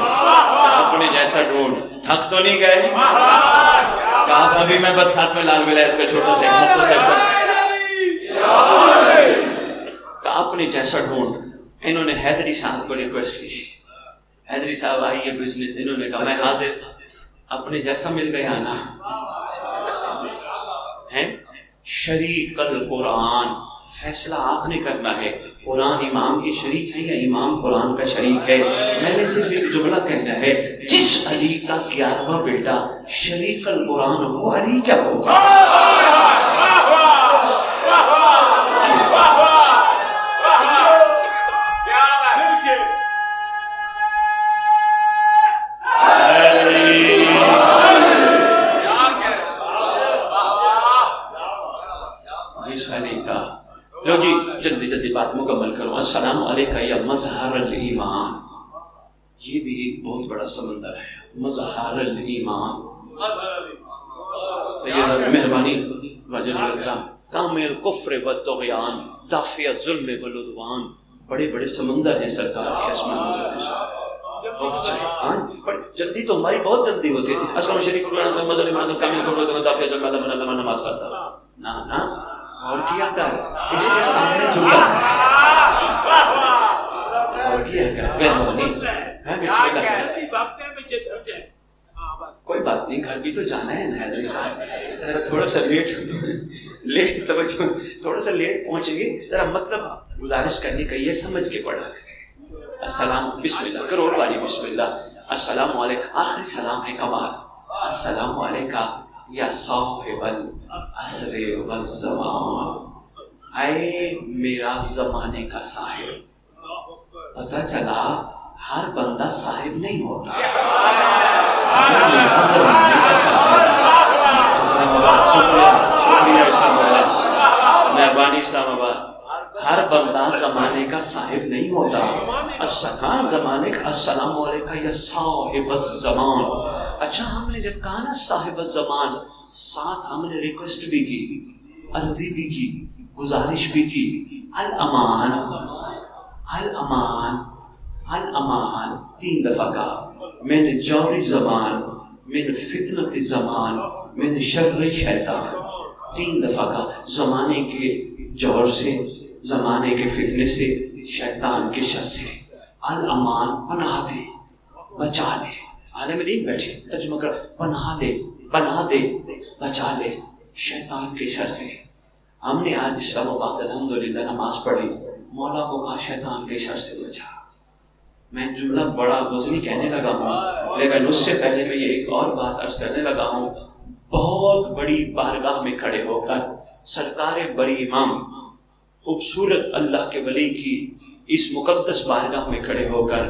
اپنے جیسا ڈھونڈ۔ تھک تو نہیں گئے؟ کہا ابھی میں بس ساتھ میں لال ولایت کا چھوٹا سا مختصر کہا اپنے جیسا ڈھونڈ۔ انہوں نے حیدری صاحب کو ریکویسٹ کی، حیدری صاحب آئیے بزنس۔ انہوں نے کہا میں حاضر، اپنے جیسا مل گیا نا ہے۔ شریک القرآن، فیصلہ آپ نے کرنا ہے، قرآن امام کی شریک ہے یا امام قرآن کا شریک ہے؟ میں نے صرف ایک جملہ کہنا ہے، جس علی کا 11واں بیٹا شریک القرآن ہو، علی کیا ہوگا؟ لو جی جلدی جلدی بات مکمل کرو۔ السلام علیکہ یا مظہر الایمان، یہ بھی ایک بہت بڑا سمندر ہے، مظہر الایمان۔ سیدہ مہربانی واجب الاحترام، کامل کفر والطغیان، دافع الظلم والعدوان، بڑے بڑے سمندر ہیں سرکار کے اسمان پر۔ جلدی تو ہماری بہت جلدی ہوتی ہے۔ اسلام شریف القرآن مظہر الایمان، کامل کفر والطغیان، دافع الظلم والعدوان، نماز پڑھتا نا اور کیا کر اس کے سامنے جھکا اور کیا کوئی بات نہیں، گھر بھی تو جانا ہے نا حیدری صاحب، تھوڑا سا لیٹ توجہ، تھوڑا سا لیٹ پہنچیں گے، ذرا مطلب گزارش کرنے کا یہ سمجھ کے پڑھا کریں۔ السلام، بسم اللہ، کروڑ والی بسم اللہ۔ السلام علیکم، آخری سلام ہے کمال۔ السلام علیکم یا صاحب العصر والزمان، اے میرا زمانے کا صاحب۔ پتہ چلا ہر بندہ صاحب نہیں ہوتا، میرا زمانے کا صاحب۔ مہربانی اسلام آباد، ہر بندہ زمانے کا صاحب نہیں ہوتا۔ السلام زمانے کا، السلام علیکم یا صاحب الزمان۔ اچھا ہم نے جب کہا نا صاحب الزمان، ساتھ ہم نے ریکویسٹ بھی کی، عرضی بھی کی، گزارش بھی کی۔ الامان، الامان، الامان 3 دفعہ کہا۔ من جور زمان، من فتنت زمان، من شر شیطان، 3 دفعہ کہا۔ زمانے کے جور سے، زمانے کے فتنے سے، شیطان کے شر سے۔ الامان، پناہ دے، بچا لے۔ عالم دین بیٹھے ترجمہ کر، پناہ دے، پناہ دے، بچا لے شیطان کے شر سے۔ ہم نے آج اسلام آباد الحمدللہ نماز پڑھی، مولا کو کہا شیطان کے شر سے بچا۔ میں جملہ بڑا وزنی کہنے لگا ہوں، لیکن اس سے پہلے میں یہ ایک اور بات عرض کرنے لگا ہوں۔ بہت بڑی بارگاہ میں کھڑے ہو کر سرکار بری امام خوبصورت اللہ کے ولی کی اس مقدس بارگاہ میں کھڑے ہو کر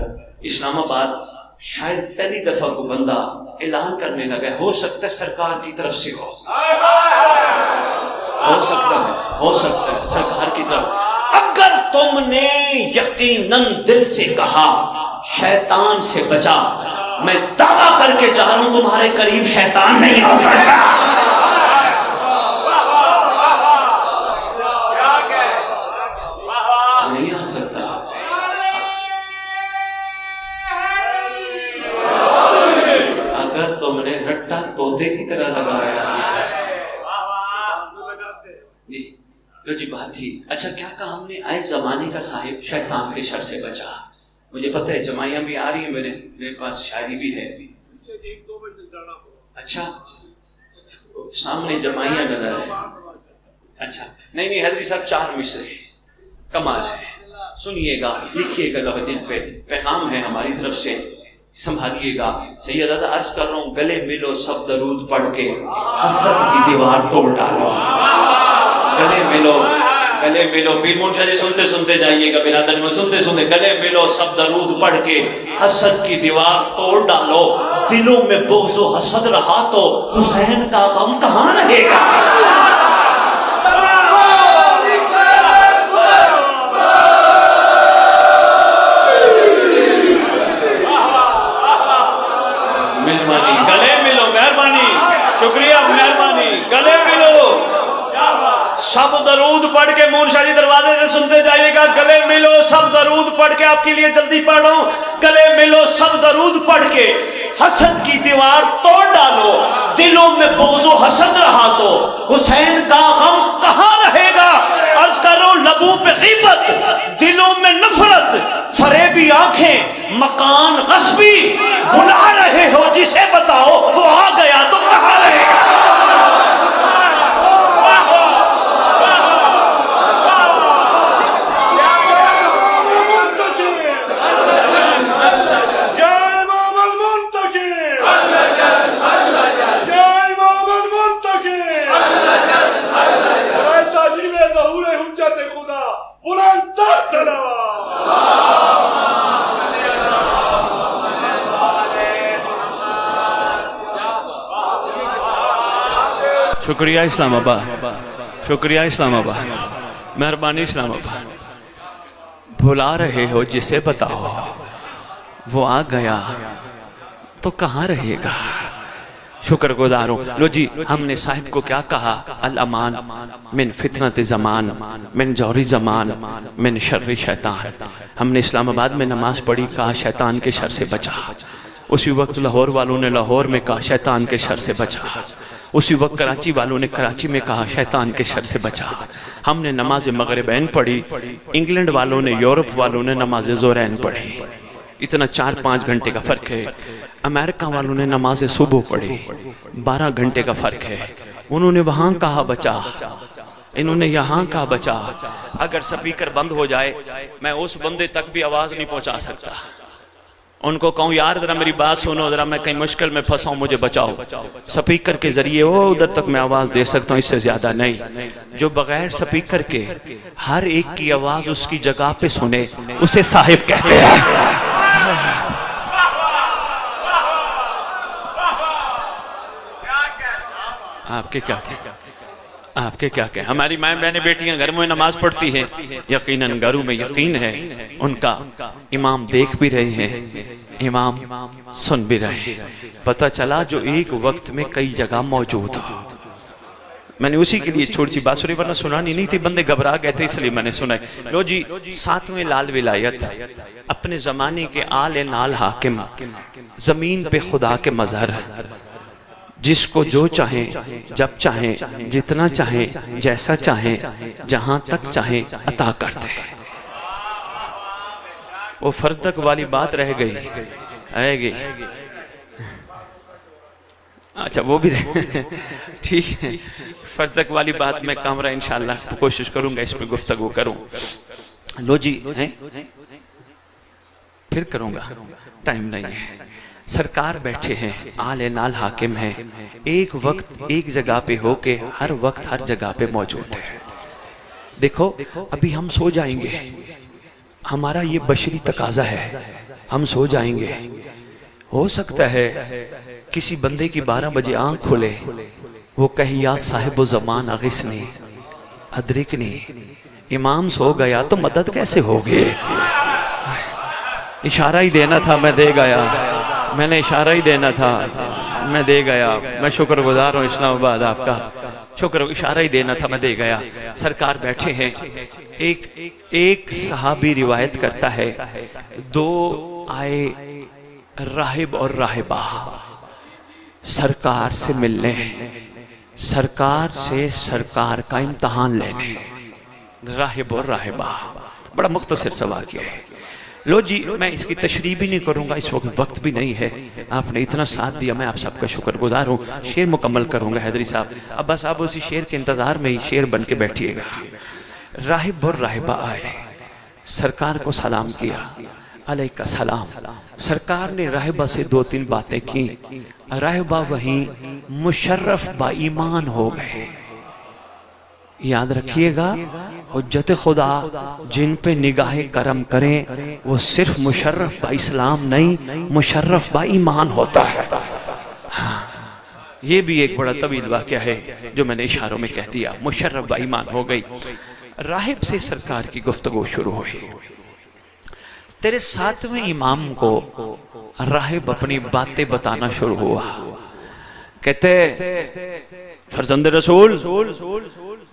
اسلام آباد شاید پہلی دفعہ کو بندہ اعلان کرنے لگا ہے، ہو سکتا ہے سرکار کی طرف سے ہو سکتا ہے سرکار کی طرف۔ اگر تم نے یقیناً دل سے کہا شیطان سے بچا، میں دعویٰ کر کے جا رہا ہوں تمہارے قریب شیطان نہیں آ سکتا۔ نہیں آ سکتا۔ اگر تم نے رٹا طوطے کی طرح لگایا، جی بات تھی۔ اچھا کیا کہا ہم نے؟ آئے زمانے کا صاحب شیطان کے شر سے بچا۔ مجھے پتہ ہے جمائیاں بھی آ رہی ہیں، میرے پاس شاعری بھی ہے۔ اچھا سامنے جمائیاں نظر ہے۔ اچھا نہیں حضرت صاحب 4 مصرے کمال ہے، سنیے گا، لکھیے گا، لوح دل پہ پیغام ہے ہماری طرف سے، سنبھالیے گا۔ سید دادا عرض کر رہا ہوں، گلے ملو سب درود پڑھ کے حسد کی دیوار توڑ ڈالو۔ گلے ملو پیر منشا جی سنتے سنتے جائیے گا، برادر میں سنتے سنتے، گلے ملو سب درود پڑھ کے حسد کی دیوار توڑ ڈالو۔ دلوں میں بغض و حسد رہا تو حسین کا غم کہاں رہے گا؟ مہربانی، گلے ملو، مہربانی، شکریہ، مہربانی، گلے ملو سب درود پڑھ کے، مون شاہ جی دروازے سے سنتے جائیے گا، گلے ملو سب درود پڑھ کے، آپ کے لیے جلدی پڑھ رہا ہوں، گلے ملو سب درود پڑھ کے حسد کی دیوار توڑ ڈالو۔ دلوں میں بغض و حسد رہا تو حسین کا غم کہاں رہے گا؟ عرض کر رہا ہوں، لبوں پہ غیبت، دلوں میں نفرت، فریبی آنکھیں، مکان غصبی، بلا رہے ہو جسے بتاؤ وہ آ گیا تو کہاں رہے گا؟ شکریہ اسلام آباد، شکریہ اسلام آباد، مہربانی اسلام آباد۔ بھلا رہے ہو جسے بتاؤ وہ آ گیا تو کہاں رہے گا؟ شکر گزار ہوں۔ لو جی، ہم نے صاحب کو کیا کہا؟ الامان من فتنت زمان، من جوری زمان، من شر شیطان۔ ہم نے اسلام آباد میں نماز پڑھی، کہا شیطان کے شر سے بچا۔ اسی وقت لاہور والوں نے لاہور میں کہا شیطان کے شر سے بچا۔ اسی وقت کراچی والوں نے کراچی میں کہا شیطان کے شر سے بچا۔ ہم نے نماز مغربین پڑھی، انگلینڈ والوں نے، یورپ والوں نے نماز زہرین پڑھی۔ اتنا 4-5 گھنٹے کا فرق ہے۔ امریکہ والوں نے نماز صبح پڑھی، 12 گھنٹے کا فرق ہے۔ انہوں نے وہاں کہا بچا، انہوں نے یہاں کہا بچا۔ اگر سپیکر بند ہو جائے، میں اس بندے تک بھی آواز نہیں پہنچا سکتا۔ ان کو کہوں یار ذرا میری بات سنو، ذرا میں کہیں مشکل میں پھنسا ہوں، مجھے بچاؤ۔ سپیکر کے ذریعے وہ ادھر تک میں آواز دے سکتا ہوں، اس سے زیادہ نہیں۔ جو بغیر سپیکر کے ہر ایک کی آواز اس کی جگہ پہ سنے، اسے صاحب کہتے ہیں۔ آپ کے کیا کہیں؟ آپ کے کیا کہیں؟ ہماری مائیں بہنیں بیٹیاں گھر میں نماز پڑھتی ہیں، یقیناً گھروں میں یقین ہے ان کا امام دیکھ بھی رہے ہیں، امام سن بھی رہے ہیں۔ پتہ چلا جو ایک وقت میں کئی جگہ موجود ہو۔ میں نے اسی کے لیے چھوڑ سی بات سنی، ورنہ سنانی نہیں تھی، بندے گھبرا گئے تھے اس لیے میں نے سنا۔ لو جی، 7ویں لال ولایت، اپنے زمانے کے آل نال حاکم، زمین پہ خدا کے مظہر، جس کو جو چاہیں، جب چاہیں، جتنا چاہیں، جیسا چاہیں، جہاں تک چاہیں عطا کرتے ہیں۔ وہ فرض تک والی بات رہ گئی، آئے گی، اچھا وہ بھی رہ ٹھیک ہے۔ فرض تک والی بات میں کامرہ انشاءاللہ کوشش کروں گا اس پہ گفتگو کروں۔ لو جی، پھر کروں گا، ٹائم نہیں ہے۔ سرکار بیٹھے ہیں، آل نال حاکم ہیں، ایک وقت ایک جگہ پہ ہو کے ہر وقت ہر جگہ پہ موجود ہے۔ دیکھو ابھی ہم سو جائیں گے، ہمارا یہ بشری تقاضا ہے، ہم سو جائیں گے. ہو سکتا ہے کسی بندے کی 12 بجے آنکھ کھلے، وہ کہے یا صاحب زمان اغثنی ادرکنی. امام سو گیا تو مدد کیسے ہوگی؟ اشارہ ہی دینا تھا، میں دے گیا. میں نے اشارہ ہی دینا تھا، میں دے گیا. میں شکر گزار ہوں اسلام آباد آپ کا. اشارہ ہی دینا تھا، میں دے گیا. سرکار بیٹھے ہیں. ایک صحابی روایت کرتا ہے 2 آئے راہب اور راہبہ سرکار سے ملنے، سرکار سے سرکار کا امتحان لینے. راہب اور راہبہ، بڑا مختصر سا واقعہ ہے. لو جی میں اس کی تشریح بھی نہیں کروں گا، اس وقت بھی نہیں ہے. آپ نے اتنا ساتھ دیا، میں آپ سب کا شکر گزار ہوں. شعر مکمل کروں گا حیدری صاحب. اب بس آپ اسی شعر کے انتظار میں ہی شعر بن کے بیٹھیے گا. راہب اور راہبہ آئے، سرکار کو سلام کیا، علیکہ السلام. سرکار نے راہبہ سے 2-3 باتیں کی. راہبہ وہیں مشرف با ایمان ہو گئے. یاد رکھیے گا حجت خدا جن پہ نگاہ کرم کریں وہ صرف مشرف با اسلام نہیں، مشرف با ایمان ہوتا ہے. یہ بھی ایک بڑا طویل واقعہ ہے جو میں نے اشاروں میں کہہ دیا. مشرف با ایمان ہو گئی. راہب سے سرکار کی گفتگو شروع ہوئی. تیرے 7ویں امام کو راہب اپنی باتیں بتانا شروع ہوا. کہتے فرزند رسول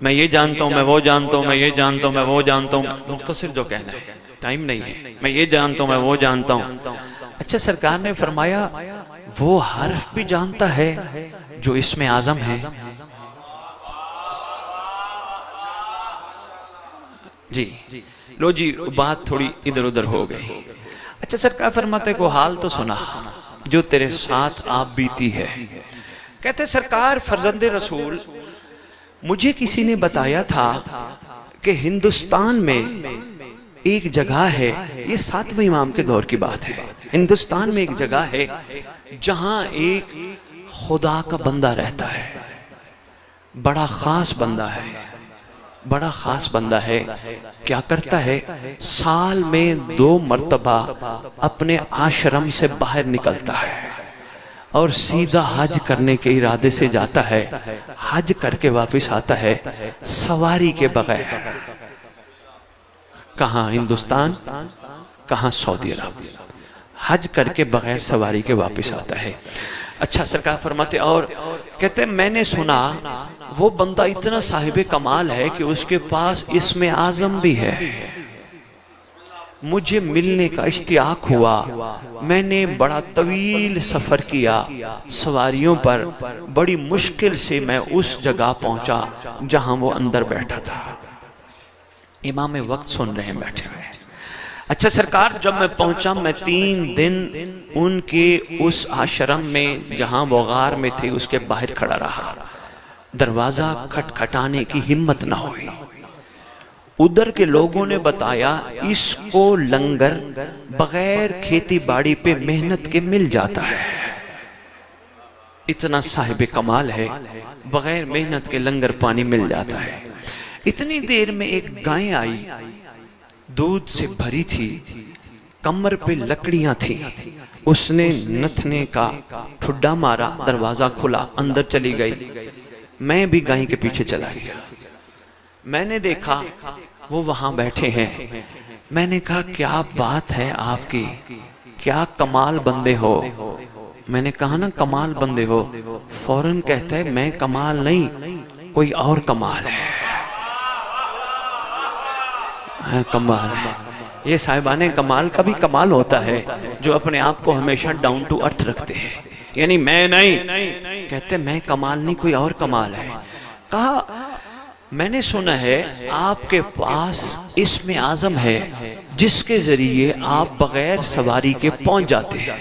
میں یہ جانتا ہوں، میں وہ جانتا ہوں، میں یہ جانتا ہوں، میں وہ جانتا ہوں. مختصر جو کہنا ہے، ٹائم نہیں ہے. میں یہ جانتا ہوں، میں وہ جانتا ہوں. اچھا سرکار نے فرمایا وہ حرف بھی جانتا ہے جو اسم اعظم ہے؟ جی لو جی بات تھوڑی ادھر ادھر ہو گئی. اچھا سرکار فرماتے کو حال تو سنا جو تیرے ساتھ آپ بیتی ہے. کہتے سرکار فرزند رسول مجھے کسی نے بتایا تھا کہ ہندوستان میں ایک جگہ ہے، یہ 7ویں امام کے دور کی بات ہے. ہندوستان میں ایک جگہ ہے جہاں ایک خدا کا بندہ رہتا ہے، بڑا خاص بندہ ہے، بڑا خاص بندہ ہے. کیا کرتا ہے؟ سال میں 2 مرتبہ اپنے آشرم سے باہر نکلتا ہے اور سیدھا حج کرنے کے ارادے سے جاتا ہے. حج کر کے واپس آتا ہے سواری کے بغیر. کہاں؟ ہندوستان، کہاں؟ سعودی عرب. حج کر کے بغیر سواری کے واپس آتا ہے. اچھا سرکار فرماتے اور کہتے میں نے سنا وہ بندہ اتنا صاحب کمال ہے کہ اس کے پاس اسم اعظم بھی ہے. مجھے ملنے کا اشتیاق ہوا. میں نے بڑا طویل سفر کیا سواریوں پر، بڑی مشکل سے میں اس جگہ پہنچا جہاں وہ اندر بیٹھا تھا. امام وقت سن رہے ہیں بیٹھے ہوئے. اچھا سرکار جب میں پہنچا میں 3 دن ان کے اس آشرم میں جہاں وہ غار میں تھے اس کے باہر کھڑا رہا. دروازہ کھٹکھٹانے کی ہمت نہ ہوئی. ادھر کے لوگوں نے بتایا اس کو لنگر بغیر کھیتی باڑی پہ محنت کے مل جاتا ہے. اتنا صاحب کمال ہے، بغیر محنت کے لنگر پانی مل جاتا ہے. اتنی دیر میں ایک گائے آئی، دودھ سے بھری تھی، کمر پہ لکڑیاں تھیں. اس نے نتھنے کا ٹھڈا مارا، دروازہ کھلا، اندر چلی گئی. میں بھی گائے کے پیچھے چلا گیا. میں نے دیکھا وہ وہاں بیٹھے ہیں. میں نے کہا کیا بات ہے آپ کی، کیا کمال بندے ہو. میں نے کہا نا کمال بندے ہو. فوراً کہتا ہے میں کمال نہیں، کوئی اور کمال ہے. کمال. یہ صاحبان کمال کا بھی کمال ہوتا ہے جو اپنے آپ کو ہمیشہ ڈاؤن ٹو ارتھ رکھتے ہیں. یعنی میں نہیں، کہتے میں کمال نہیں، کوئی اور کمال ہے. کہا میں نے سنا ہے آپ کے پاس اسم اعظم ہے جس کے ذریعے آپ بغیر سواری کے پہنچ جاتے ہیں.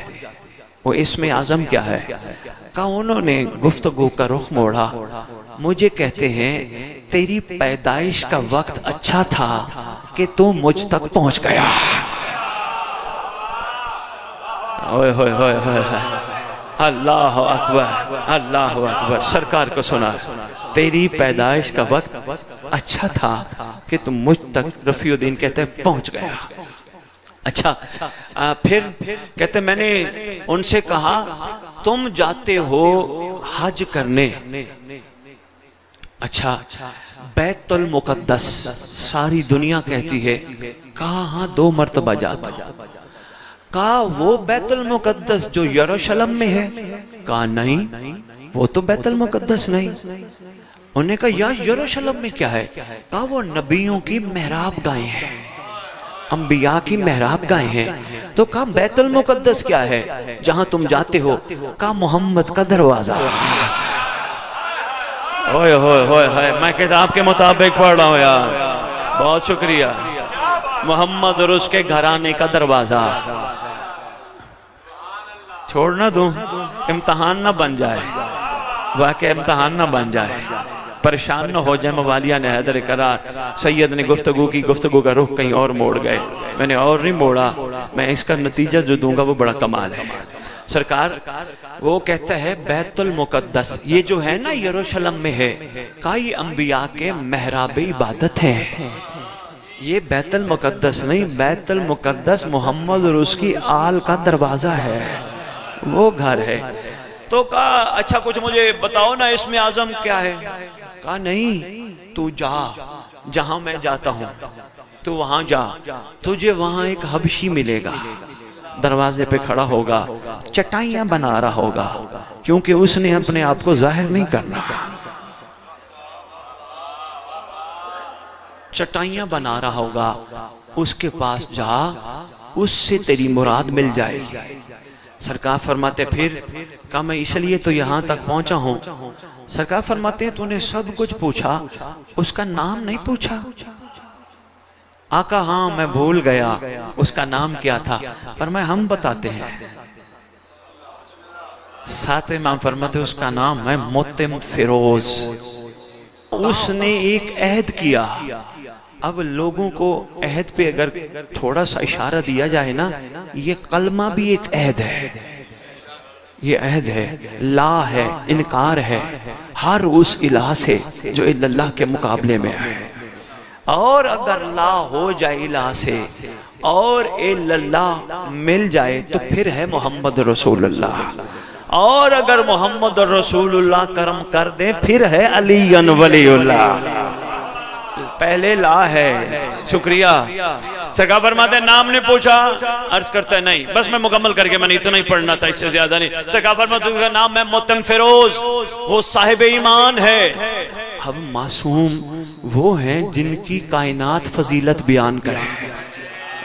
وہ اسم اعظم کیا ہے؟ کہا انہوں نے گفتگو کا رخ موڑا. مجھے کہتے ہیں تیری پیدائش کا وقت اچھا تھا کہ تو مجھ تک پہنچ گیا. اللہ اکبر، اللہ اکبر. سرکار کو سنا تیری پیدائش کا وقت اچھا تھا کہ تم مجھ تک رفیع الدین کہتے پہنچ گیا. اچھا پھر کہتے میں نے ان سے کہا تم جاتے ہو حج کرنے. اچھا بیت المقدس ساری دنیا کہتی ہے. کہا ہاں 2 مرتبہ جاتا ہوں. کہا وہ بیت المقدس جو یروشلم میں ہے؟ کہا نہیں وہ تو بیت المقدس نہیں. انہوں نے کہا یا یروشلم میں کیا ہے؟ کہا وہ نبیوں کی محراب گاہیں ہیں، انبیاء کی محراب گاہیں ہیں. تو کہا بیت المقدس کیا ہے جہاں تم جاتے ہو؟ کہا محمد کا دروازہ. ہوئے ہوئے ہوئے ہوئے میں کتاب کے مطابق پڑھ رہا ہوں یار. بہت شکریہ. محمد اور اس کے گھرانے کا دروازہ. چھوڑ نہ دوں، امتحان نہ بن جائے، واقعی امتحان نہ بن جائے، پریشان نہ ہو جائے. موالیہ نے حیدر قرار سید نے گفتگو کی، گفتگو کا رخ کہیں اور موڑ گئے. میں نے اور نہیں موڑا، میں اس کا نتیجہ جو دوں گا وہ بڑا کمال ہے. سرکار وہ کہتا ہے بیت المقدس یہ جو ہے نا یروشلم میں ہے، کہا یہ انبیاء کے محراب عبادت ہیں. یہ بیت المقدس نہیں، بیت المقدس محمد اور اس کی آل کا دروازہ ہے، وہ گھر ہے. تو کہا اچھا کچھ مجھے بتاؤ نا اسم اعظم کیا ہے؟ کہا نہیں تو جا جہاں میں جاتا ہوں، تو وہاں جا، تجھے وہاں ایک حبشی ملے گا، دروازے پہ کھڑا ہوگا، چٹائیاں بنا رہا ہوگا، کیونکہ اس نے اپنے آپ کو ظاہر نہیں کرنا. چٹائیاں بنا رہا ہوگا، اس کے پاس جا، اس سے تیری مراد مل جائے گی. سرکار فرماتے پھر؟ کہا میں اس لیے تو یہاں تک پہنچا ہوں. سرکار فرماتے ہیں تو نے سب کچھ پوچھا، اس کا نام نہیں پوچھا؟ آقا ہاں میں بھول گیا اس کا نام کیا تھا. فرمایا ہم بتاتے ہیں. ساتھ امام فرماتے اس کا نام ہے متم فیروز. اس نے ایک عہد کیا. اب لوگوں کو عہد پہ اگر تھوڑا سا اشارہ دیا جائے نا، یہ کلمہ بھی ایک عہد ہے. یہ عہد ہے، لا ہے، انکار ہے ہر اس الہ سے جو اللہ کے مقابلے میں ہے. اور اگر لا ہو جائے الہ سے اور اللہ مل جائے تو پھر ہے محمد رسول اللہ. اور اگر محمد رسول اللہ کرم کر دے پھر ہے علی ولی اللہ. پہلے لا ہے. شکریہ. سرکار فرماتے ہیں نام نے پوچھا، عرض کرتا ہے نہیں بس میں مکمل کر کے میں نے اتنا ہی پڑھنا تھا، اس سے زیادہ نہیں. سرکار فرماتے ہیں نام ہے متم فیروز، وہ صاحب ایمان ہے. اب معصوم وہ ہیں جن کی کائنات فضیلت بیان کریں،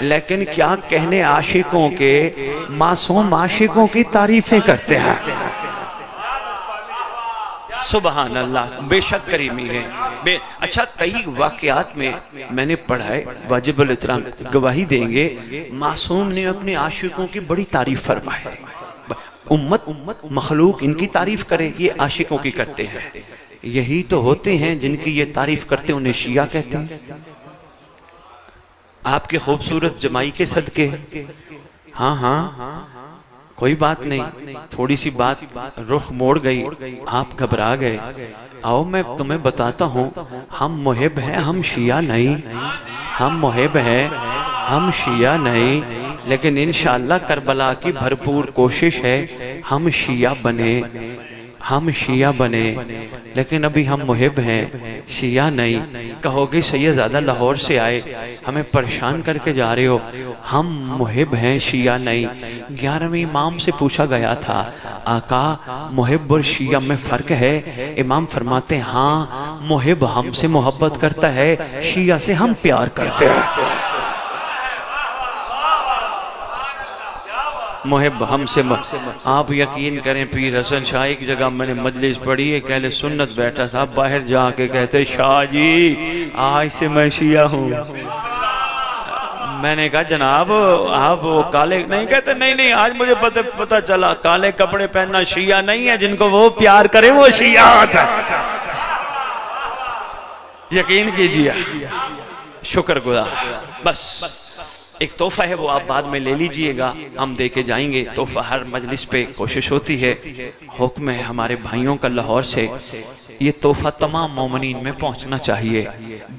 لیکن کیا کہنے عاشقوں کے، معصوم عاشقوں کی تعریفیں کرتے ہیں. سبحان اللہ، بے شک کریمی ہے. اچھا کئی واقعات میں نے پڑھا ہے، واجب الاحترام گواہی دیں گے، معصوم نے اپنے عاشقوں کی بڑی تعریف فرمائی. امت مخلوق ان کی تعریف کرے، یہ عاشقوں کی کرتے ہیں. یہی تو ہوتے ہیں جن کی یہ تعریف کرتے انہیں شیعہ کہتے ہیں. آپ کے خوبصورت جمائی کے صدقے. ہاں ہاں کوئی بات نہیں، تھوڑی سی بات رخ موڑ گئی، آپ گھبرا گئے. آؤ میں تمہیں بتاتا ہوں، ہم محب ہیں، ہم شیعہ نہیں. ہم محب ہیں، ہم شیعہ نہیں، لیکن انشاءاللہ کربلا کی بھرپور کوشش ہے ہم شیعہ بنے. ہم شیعہ بنے، لیکن ابھی ہم محب ہیں، شیعہ نہیں. کہو گے سید زادہ لاہور سے آئے، ہمیں پریشان کر کے جا رہے ہو. ہم محب ہیں، شیعہ نہیں. 11ویں امام سے پوچھا گیا تھا آقا محب اور شیعہ میں فرق ہے؟ امام فرماتے ہیں ہاں، محب ہم سے محبت کرتا ہے، شیعہ سے ہم پیار کرتے ہیں. محب ہم سے آپ یقین کریں، پیر حسن شاہ ایک جگہ میں نے مجلس پڑھی ہے، اہل سنت بیٹھا تھا، باہر جا کے کہتے شاہ جی آج سے میں شیعہ ہوں. میں نے کہا جناب آپ کالے نہیں؟ کہتے نہیں آج مجھے پتہ چلا کالے کپڑے پہننا شیعہ نہیں ہے، جن کو وہ پیار کرے وہ شیعہ ہوتا ہے. یقین کیجیے، شکر گزار. بس ایک تحفہ ہے وہ آپ بعد میں لے لیجئے گا, ہم دے کے جائیں گے. تحفہ ہر مجلس پہ کوشش ہوتی ہے, حکم ہے ہمارے بھائیوں کا لاہور سے, یہ تحفہ تمام مومنین میں پہنچنا چاہیے.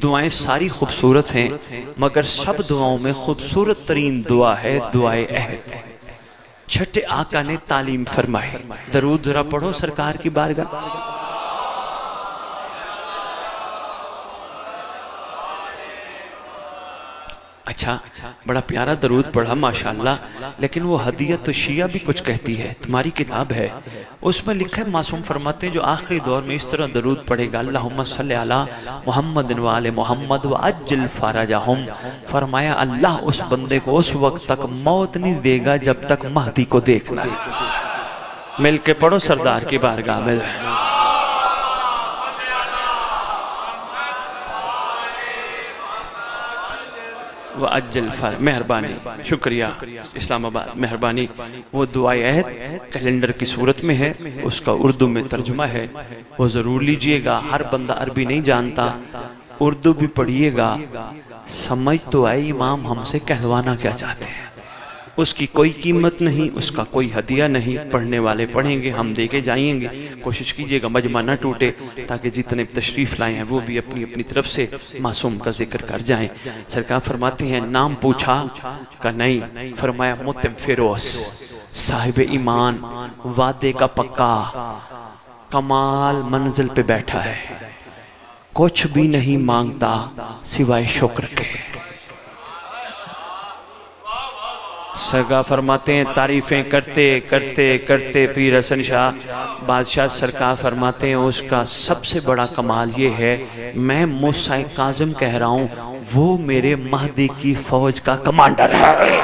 دعائیں ساری خوبصورت ہیں مگر سب دعاؤں میں خوبصورت ترین دعا ہے دعائے عہد. چھٹے آقا نے تعلیم فرمائی. درود ذرا پڑھو سرکار کی بارگاہ. اچھا بڑا پیارا درود پڑھا ماشاءاللہ, لیکن وہ ہدیت شیعہ بھی کچھ کہتی ہے. تمہاری کتاب ہے اس میں لکھا ہے, معصوم فرماتے ہیں جو آخری دور میں اس طرح درود پڑھے گا اللہم صلی علی محمد و آل محمد و عجل فرجہم, فرمایا اللہ اس بندے کو اس وقت تک موت نہیں دے گا جب تک مہدی کو دیکھنا ہے. مل کے پڑھو سردار کی بارگاہ میں. وَأَجِّلْ مہربانی, شکریہ اسلام آباد, مہربانی. وہ دعائے عہد کیلنڈر کی صورت میں ہے, اس کا اردو میں ترجمہ ہے, وہ ضرور لیجئے گا. ہر بندہ عربی نہیں جانتا, اردو بھی پڑھیے گا. سمجھ تو آئے امام ہم سے کہلوانا کیا چاہتے ہیں. اس کی کوئی قیمت نہیں, اس کا کوئی ہدیہ نہیں. پڑھنے والے پڑھیں گے, ہم دے کے جائیں گے. کوشش کیجئے گا مجمع نہ ٹوٹے, تاکہ جتنے تشریف لائے ہیں وہ بھی اپنی اپنی طرف سے معصوم کا ذکر کر جائیں. سرکار فرماتے ہیں نام پوچھا کہ نہیں, فرمایا متم فیروز, صاحب ایمان, وعدے کا پکا, کمال منزل پہ بیٹھا ہے, کچھ بھی نہیں مانگتا سوائے شکر کے. سرکار فرماتے ہیں تعریفیں کرتے کرتے کرتے پیر حسن شاہ بادشاہ سرکار فرماتے ہیں اس کا سب سے بڑا کمال یہ ہے, میں موسیٰ کاظم کہہ رہا ہوں وہ میرے مہدی کی فوج کا کمانڈر ہے.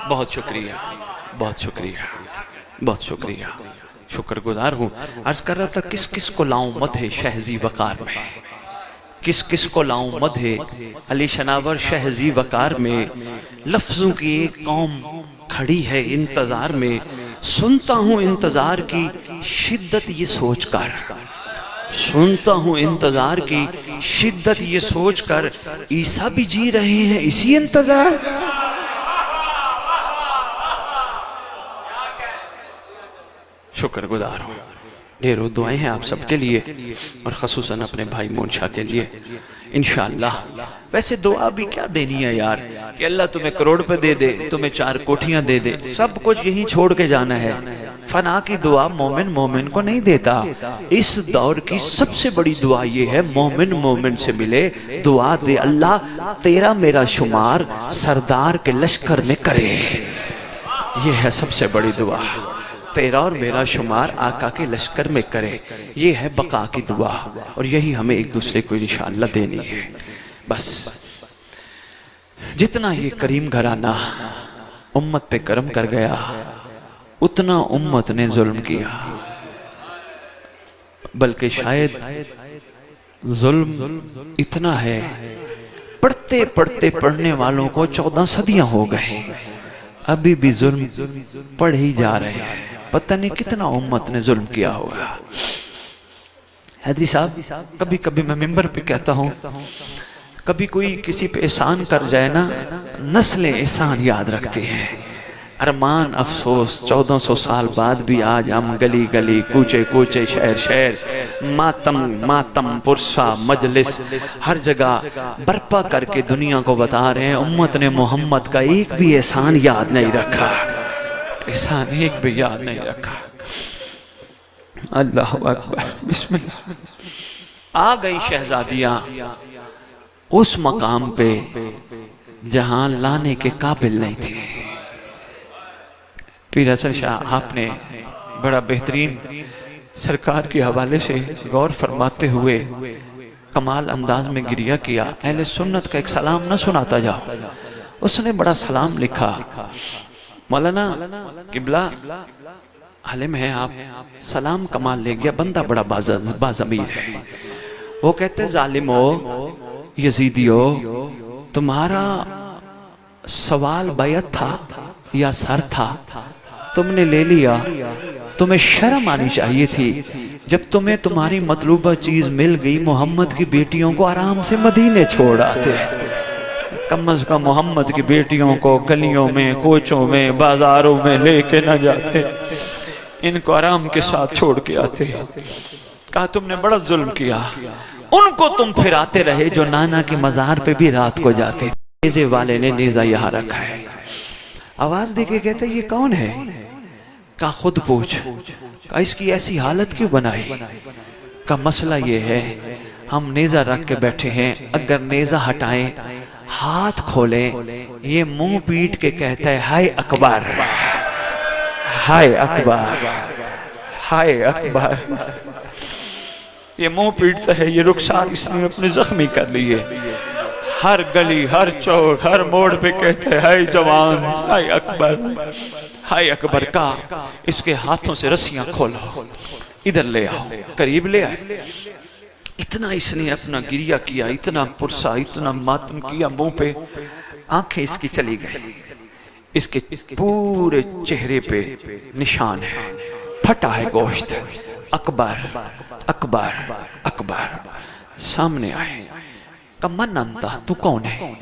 بہت شکریہ, بہت شکریہ, بہت شکریہ, شکر گزار ہوں. عرض کر رہا تھا کس کس کو لاؤں مدح شہزی وقار میں, کس کس کو لاؤں مدح علی شناور شہزی وقار میں. لفظوں کی ایک قوم کھڑی ہے انتظار میں, سنتا ہوں انتظار کی شدت یہ سوچ کر, سنتا ہوں انتظار کی شدت یہ سوچ کر, عیسیٰ بھی جی رہے ہیں اسی انتظار. شکر گزار ہوں. ڈھیروں دعائیں ہیں آپ سب کے لیے اور خصوصاً اپنے بھائی مونشا کے لیے انشاءاللہ. ویسے دعا بھی کیا دینی ہے یار, کہ اللہ تمہیں کروڑ پہ دے دے, تمہیں 4 کوٹھیاں دے دے, سب کچھ یہیں چھوڑ کے جانا ہے. فنا کی دعا مومن مومن کو نہیں دیتا. اس دور کی سب سے بڑی دعا یہ ہے مومن مومن سے ملے, دعا دے اللہ تیرا میرا شمار سردار کے لشکر میں کرے. یہ ہے سب سے بڑی دعا, تیرا اور میرا شمار آقا کے لشکر میں کرے. یہ ہے بقا کی دعا اور یہی ہمیں ایک دوسرے کو انشاءاللہ دینی ہے. بس جتنا یہ کریم گھرانہ امت پہ کرم کر گیا اتنا امت نے ظلم کیا, بلکہ شاید ظلم اتنا ہے پڑھتے پڑھتے پڑھنے والوں کو 14 صدیاں ہو گئے, ابھی بھی ظلم پڑھ ہی جا رہے ہیں. پتہ نہیں کتنا امت نے ظلم کیا ہوگا. حیدری صاحب کبھی کبھی میں ممبر پہ کہتا ہوں, کبھی کوئی کسی پہ احسان کر جائے نا, نسلیں احسان یاد رکھتے ہیں. ارمان افسوس 1400 سال بعد بھی آج ہم گلی گلی کوچے کوچے شہر شہر ماتم ماتم پرسا مجلس ہر جگہ برپا کر کے دنیا کو بتا رہے ہیں امت نے محمد کا ایک بھی احسان یاد نہیں رکھا, احسان ایک بھی یاد نہیں رکھا. اللہ اکبر, بسم اللہ. آ گئی شہزادیاں اس مقام پہ جہاں لانے کے قابل نہیں تھی. پیر حسن شاہ آپ نے بڑا بہترین سرکار کے حوالے سے غور فرماتے ہوئے کمال انداز میں گریہ کیا. اہل سنت کا ایک سلام نہ سناتا جاؤ. اس نے بڑا سلام لکھا, مولانا قبلہ عالم ہے آپ, سلام کمال لے گیا, بندہ بڑا بازمیر ہے. وہ کہتے ظالمو یزیدیو تمہارا سوال بیعت تھا یا سر تھا, تم نے لے لیا, تمہیں شرم آنی چاہیے تھی. جب تمہیں تمہاری مطلوبہ چیز مل گئی محمد کی بیٹیوں کو آرام سے مدینے چھوڑ آتے، کم از کم محمد کی بیٹیوں کو گلیوں میں کوچوں میں بازاروں میں لے کے نہ جاتے، ان کو آرام کے ساتھ چھوڑ کے آتے۔ کہا تم نے بڑا ظلم کیا، ان کو تم پھر آتے رہے جو نانا کی مزار پہ بھی رات کو جاتے۔ نیزے والے نے نیزہ یہاں رکھا ہے، آواز دے کے کہتے یہ کون ہے؟ کہا خود پوچھ۔ کہا اس کی ایسی حالت کیوں بنائی؟ کہا مسئلہ یہ ہے ہم نیزہ رکھ کے بیٹھے ہیں، اگر نیزہ ہٹائیں ہاتھ کھولیں یہ منہ پیٹ کے کہتا ہے ہائے اکبر، ہائے اکبر، ہائے اکبر، یہ منہ پیٹتا ہے، یہ رخسار اس نے اپنے زخمی کر لیے، ہر گلی ہر چوک ہر موڑ پہ کہتا ہے ہائے جوان، ہائے اکبر، ہائے اکبر۔ کا اس کے ہاتھوں سے رسیاں کھولو، ادھر لے آؤ، قریب لے آئے۔ اتنا اس نے اپنا گریہ کیا، اتنا پرسا، اتنا ماتم کیا، منہ پہ آنکھیں اس کی چلی گئی، اس کے پورے چہرے پہ نشان ہے، پھٹا ہے گوشت۔ اکبر اکبر اکبر سامنے آئے۔ کہا من انتا، تو کون ہے؟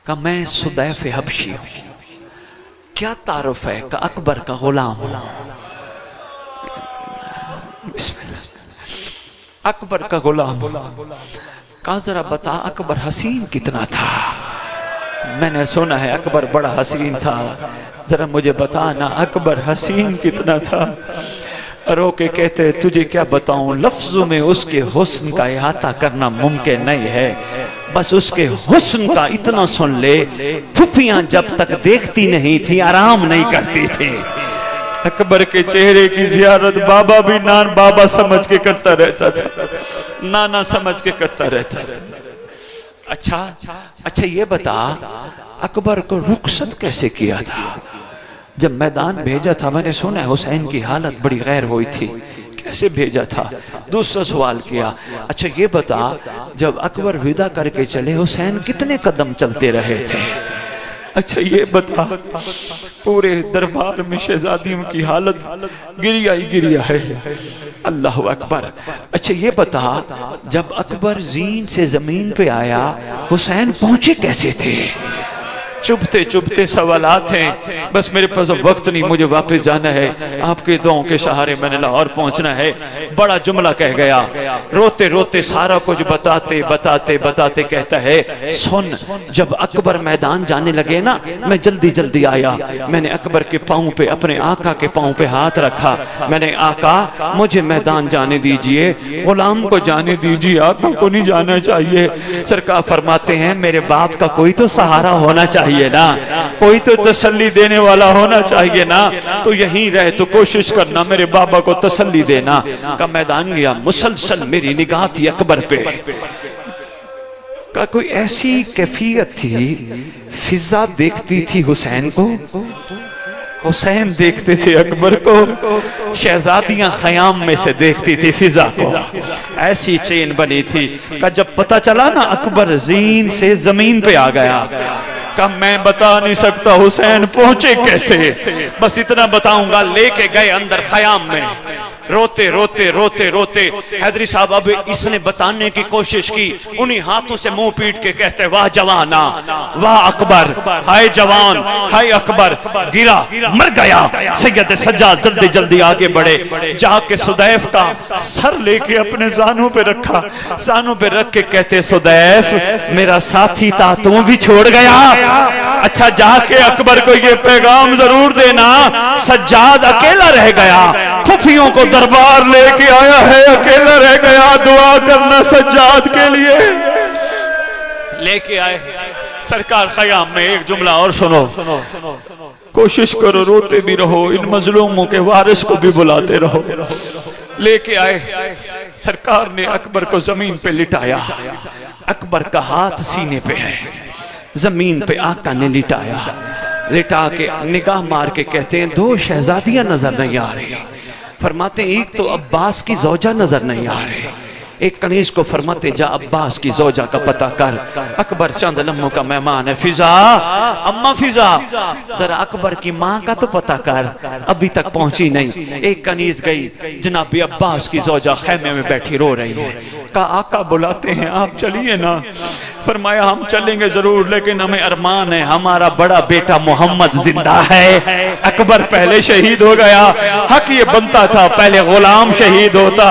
کہا میں سدیف حبشی ہوں۔ کیا تعارف ہے؟ کہا اکبر کا غلام ہوں۔ بسم اللہ، اکبر کا غلام ہوں۔ کہا ذرا بتا اکبر حسین کتنا تھا؟ میں نے سنا ہے اکبر بڑا حسین تھا، ذرا مجھے بتانا اکبر حسین کتنا تھا؟ رو کے کہتے تجھے کیا بتاؤں، لفظوں میں اس کے حسن کا احاطہ کرنا ممکن نہیں ہے، بس اس کے حسن کا اتنا سن لے، پھپھیاں جب تک دیکھتی نہیں تھی آرام نہیں کرتی تھی۔ اکبر کے چہرے کی زیارت بابا بھی نان بابا سمجھ کے کرتا رہتا تھا، نانا سمجھ کے کرتا رہتا تھا۔ اچھا یہ بتا اکبر کو رخصت کیسے کیا تھا؟ جب میدان بھیجا تھا، میں نے سنا ہے حسین کی حالت بڑی غیر ہوئی تھی، کیسے بھیجا تھا؟ دوسرا سوال کیا، اچھا یہ بتا جب اکبر ودا کر کے چلے حسین کتنے قدم چلتے رہے تھے؟ اچھا یہ بتا پورے دربار میں شہزادیوں کی حالت گریہ ہی گریہ ہے۔ اللہ اکبر۔ اچھا یہ بتا جب اکبر زین سے زمین پہ آیا حسین پہنچے کیسے تھے؟ چپتے چپتے سوالات ہیں، بس میرے پاس وقت نہیں، مجھے واپس جانا ہے، آپ کے دعاؤں کے سہارے میں نے لاہور پہنچنا ہے۔ بڑا جملہ کہہ گیا، روتے روتے سارا کچھ بتاتے بتاتے بتاتے کہتا ہے سن، جب اکبر میدان جانے لگے نا میں جلدی جلدی آیا، میں نے اکبر کے پاؤں پہ اپنے آقا کے پاؤں پہ ہاتھ رکھا، میں نے آقا مجھے میدان جانے دیجئے، غلام کو جانے دیجئے، آقا کو نہیں جانا چاہیے۔ سرکار فرماتے ہیں میرے باپ کا کوئی تو سہارا ہونا چاہیے نا، کوئی تو تسلی دینے والا ہونا چاہیے نا، تو یہیں رہے تو کوشش کرنا میرے بابا کو تسلی دینا۔ کا میدان گیا، مسلسل میری نگاہ تھی اکبر پہ، کا کوئی ایسی کیفیت تھی، فضا دیکھتی تھی حسین کو، حسین دیکھتے تھے اکبر کو، شہزادیاں خیام میں سے دیکھتی تھی فضا کو، ایسی چین بنی تھی کہ جب پتہ چلا نا اکبر زین سے زمین پہ آ گیا، کہ میں بتا نہیں سکتا حسین پہنچے کیسے، بس اتنا بتاؤں گا لے کے گئے اندر خیام میں، روتے روتے روتے روتے حیدری صاحب اب اس نے بتانے کی کوشش کی، انہی ہاتھوں سے منہ پیٹ کے کہتے واہ جوانا، واہ اکبر، ہائے جوان، ہائے اکبر، گرا مر گیا۔ سید سجاد جلدی جلدی آگے بڑھے، جا کے سدیف کا سر لے کے اپنے زانوں پہ رکھا، زانوں پہ رکھ کے کہتے سدیف میرا ساتھی تھا تم بھی چھوڑ گیا، اچھا جا کے اکبر کو یہ پیغام ضرور دینا سجاد اکیلا رہ گیا، پھپھیوں کو دربار لے کے آیا ہے، اکیلا رہ گیا، دعا کرنا سجاد کے لیے۔ لے کے آئے سرکار خیام میں، ایک جملہ اور سنو، کوشش کرو روتے بھی رہو، ان مظلوموں کے وارث کو بھی بلاتے رہو۔ لے کے آئے سرکار نے اکبر کو زمین پہ لٹایا، اکبر کا ہاتھ سینے پہ ہے، زمین پہ آقا نے لٹایا، لٹا کے نگاہ مار کے کہتے ہیں دو شہزادیاں نظر نہیں آ رہی، فرماتے ہیں ایک تو عباس کی زوجہ نظر نہیں آ رہی، ایک کنیز کو فرماتے جا عباس کی زوجہ کا پتہ کر، اکبر چند لمحوں کا مہمان ہے، فضا اما فضا ذرا اکبر کی ماں کا تو پتہ کر، ابھی تک پہنچی نہیں۔ ایک کنیز گئی، جناب عباس کی زوجہ خیمے میں بیٹھی رو رہی ہے، کہا آقا بلاتے ہیں آپ چلیے نا، فرمایا ہم چلیں گے ضرور لیکن ہمیں ارمان ہے ہمارا بڑا بیٹا محمد زندہ ہے، اکبر پہلے شہید ہو گیا، حق یہ بنتا تھا پہلے غلام شہید ہوتا،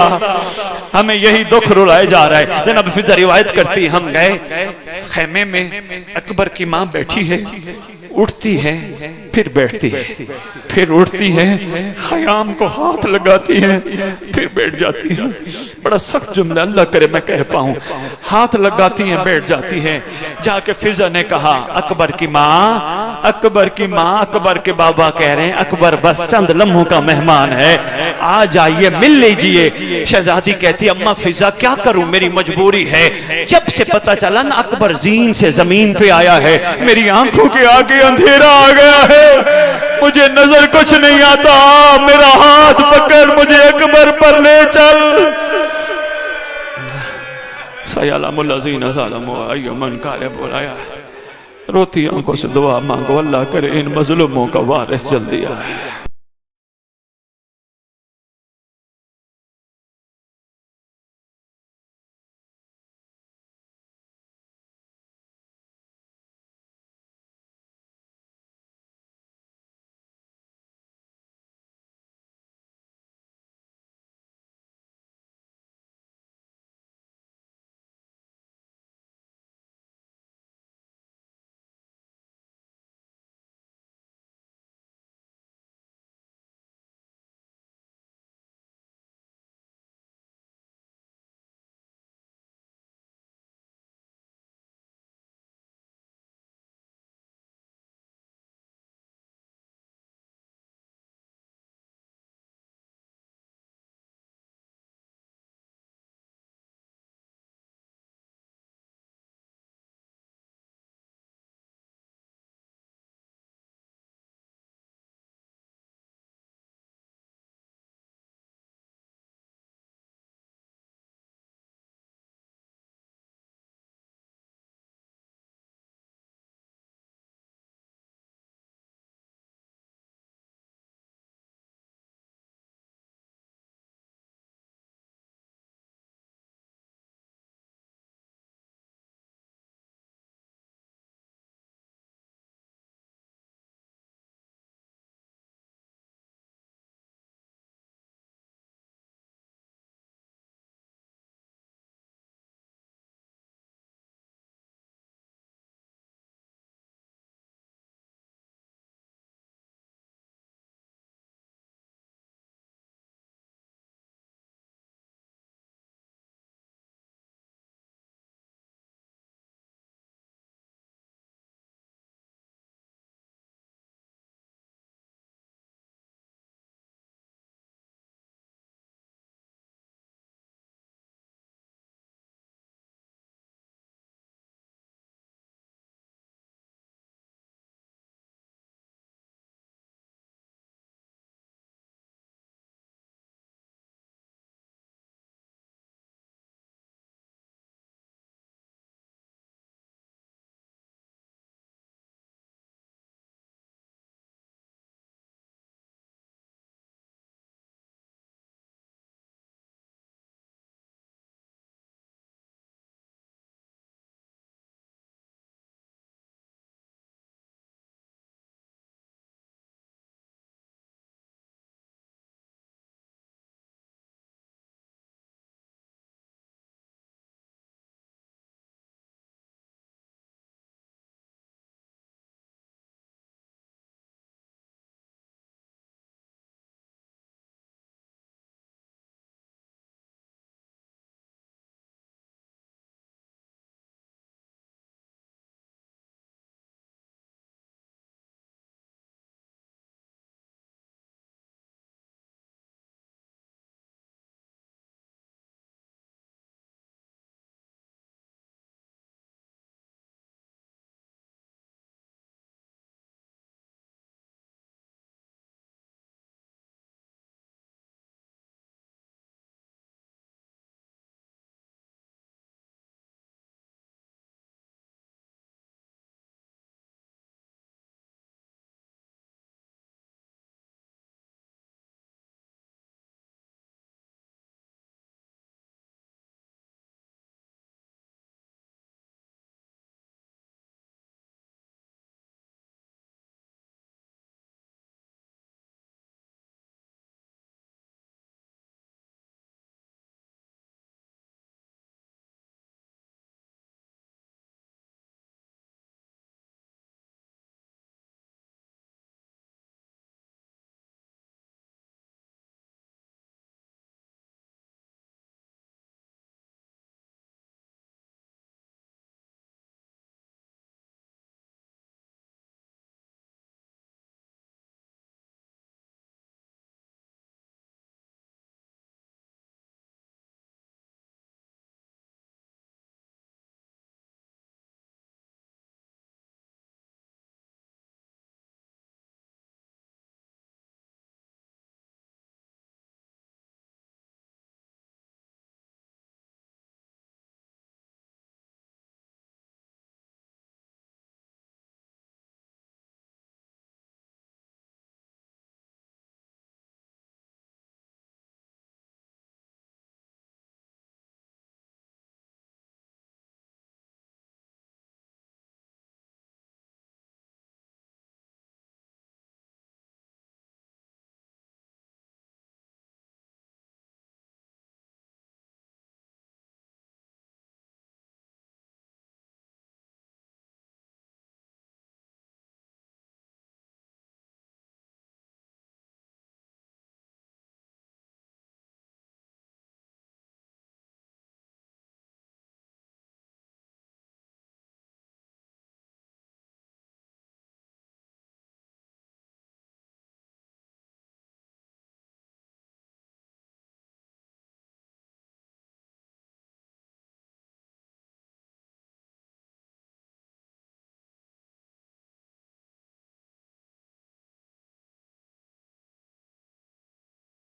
ہمیں یہی دکھ رلائے جا رہا ہے۔ جناب فضا روایت کرتی ہم گئے خیمے میں، اکبر کی ماں بیٹھی ہے، اٹھتی ہے پھر بیٹھتی ہے پھر اٹھتی ہے، خیام کو ہاتھ لگاتی ہے پھر بیٹھ جاتی ہے۔ بڑا سخت جملہ، اللہ کرے میں کہہ پاؤں، ہاتھ لگاتی ہیں بیٹھ جاتی ہے۔ جا کے فضا نے کہا اکبر کی ماں، اکبر کی ماں، اکبر کے بابا کہہ رہے ہیں اکبر بس چند لمحوں کا مہمان ہے، آ جائیے مل لیجئے۔ شہزادی کہتی اماں فضا کیا کروں میری مجبوری ہے، جب سے پتہ چلا نا اکبر زین سے زمین پہ آیا ہے میری آنکھوں کے آگے اندھیرا آ گیا ہے، مجھے نظر کچھ نہیں آتا، میرا ہاتھ پکڑ مجھے اکبر پر لے چل۔ سیعلم الذین ظلموا ای منقلب بولایا، روتی آنکھوں سے دعا مانگو اللہ کرے ان مظلوموں کا وارث جلدی آئے۔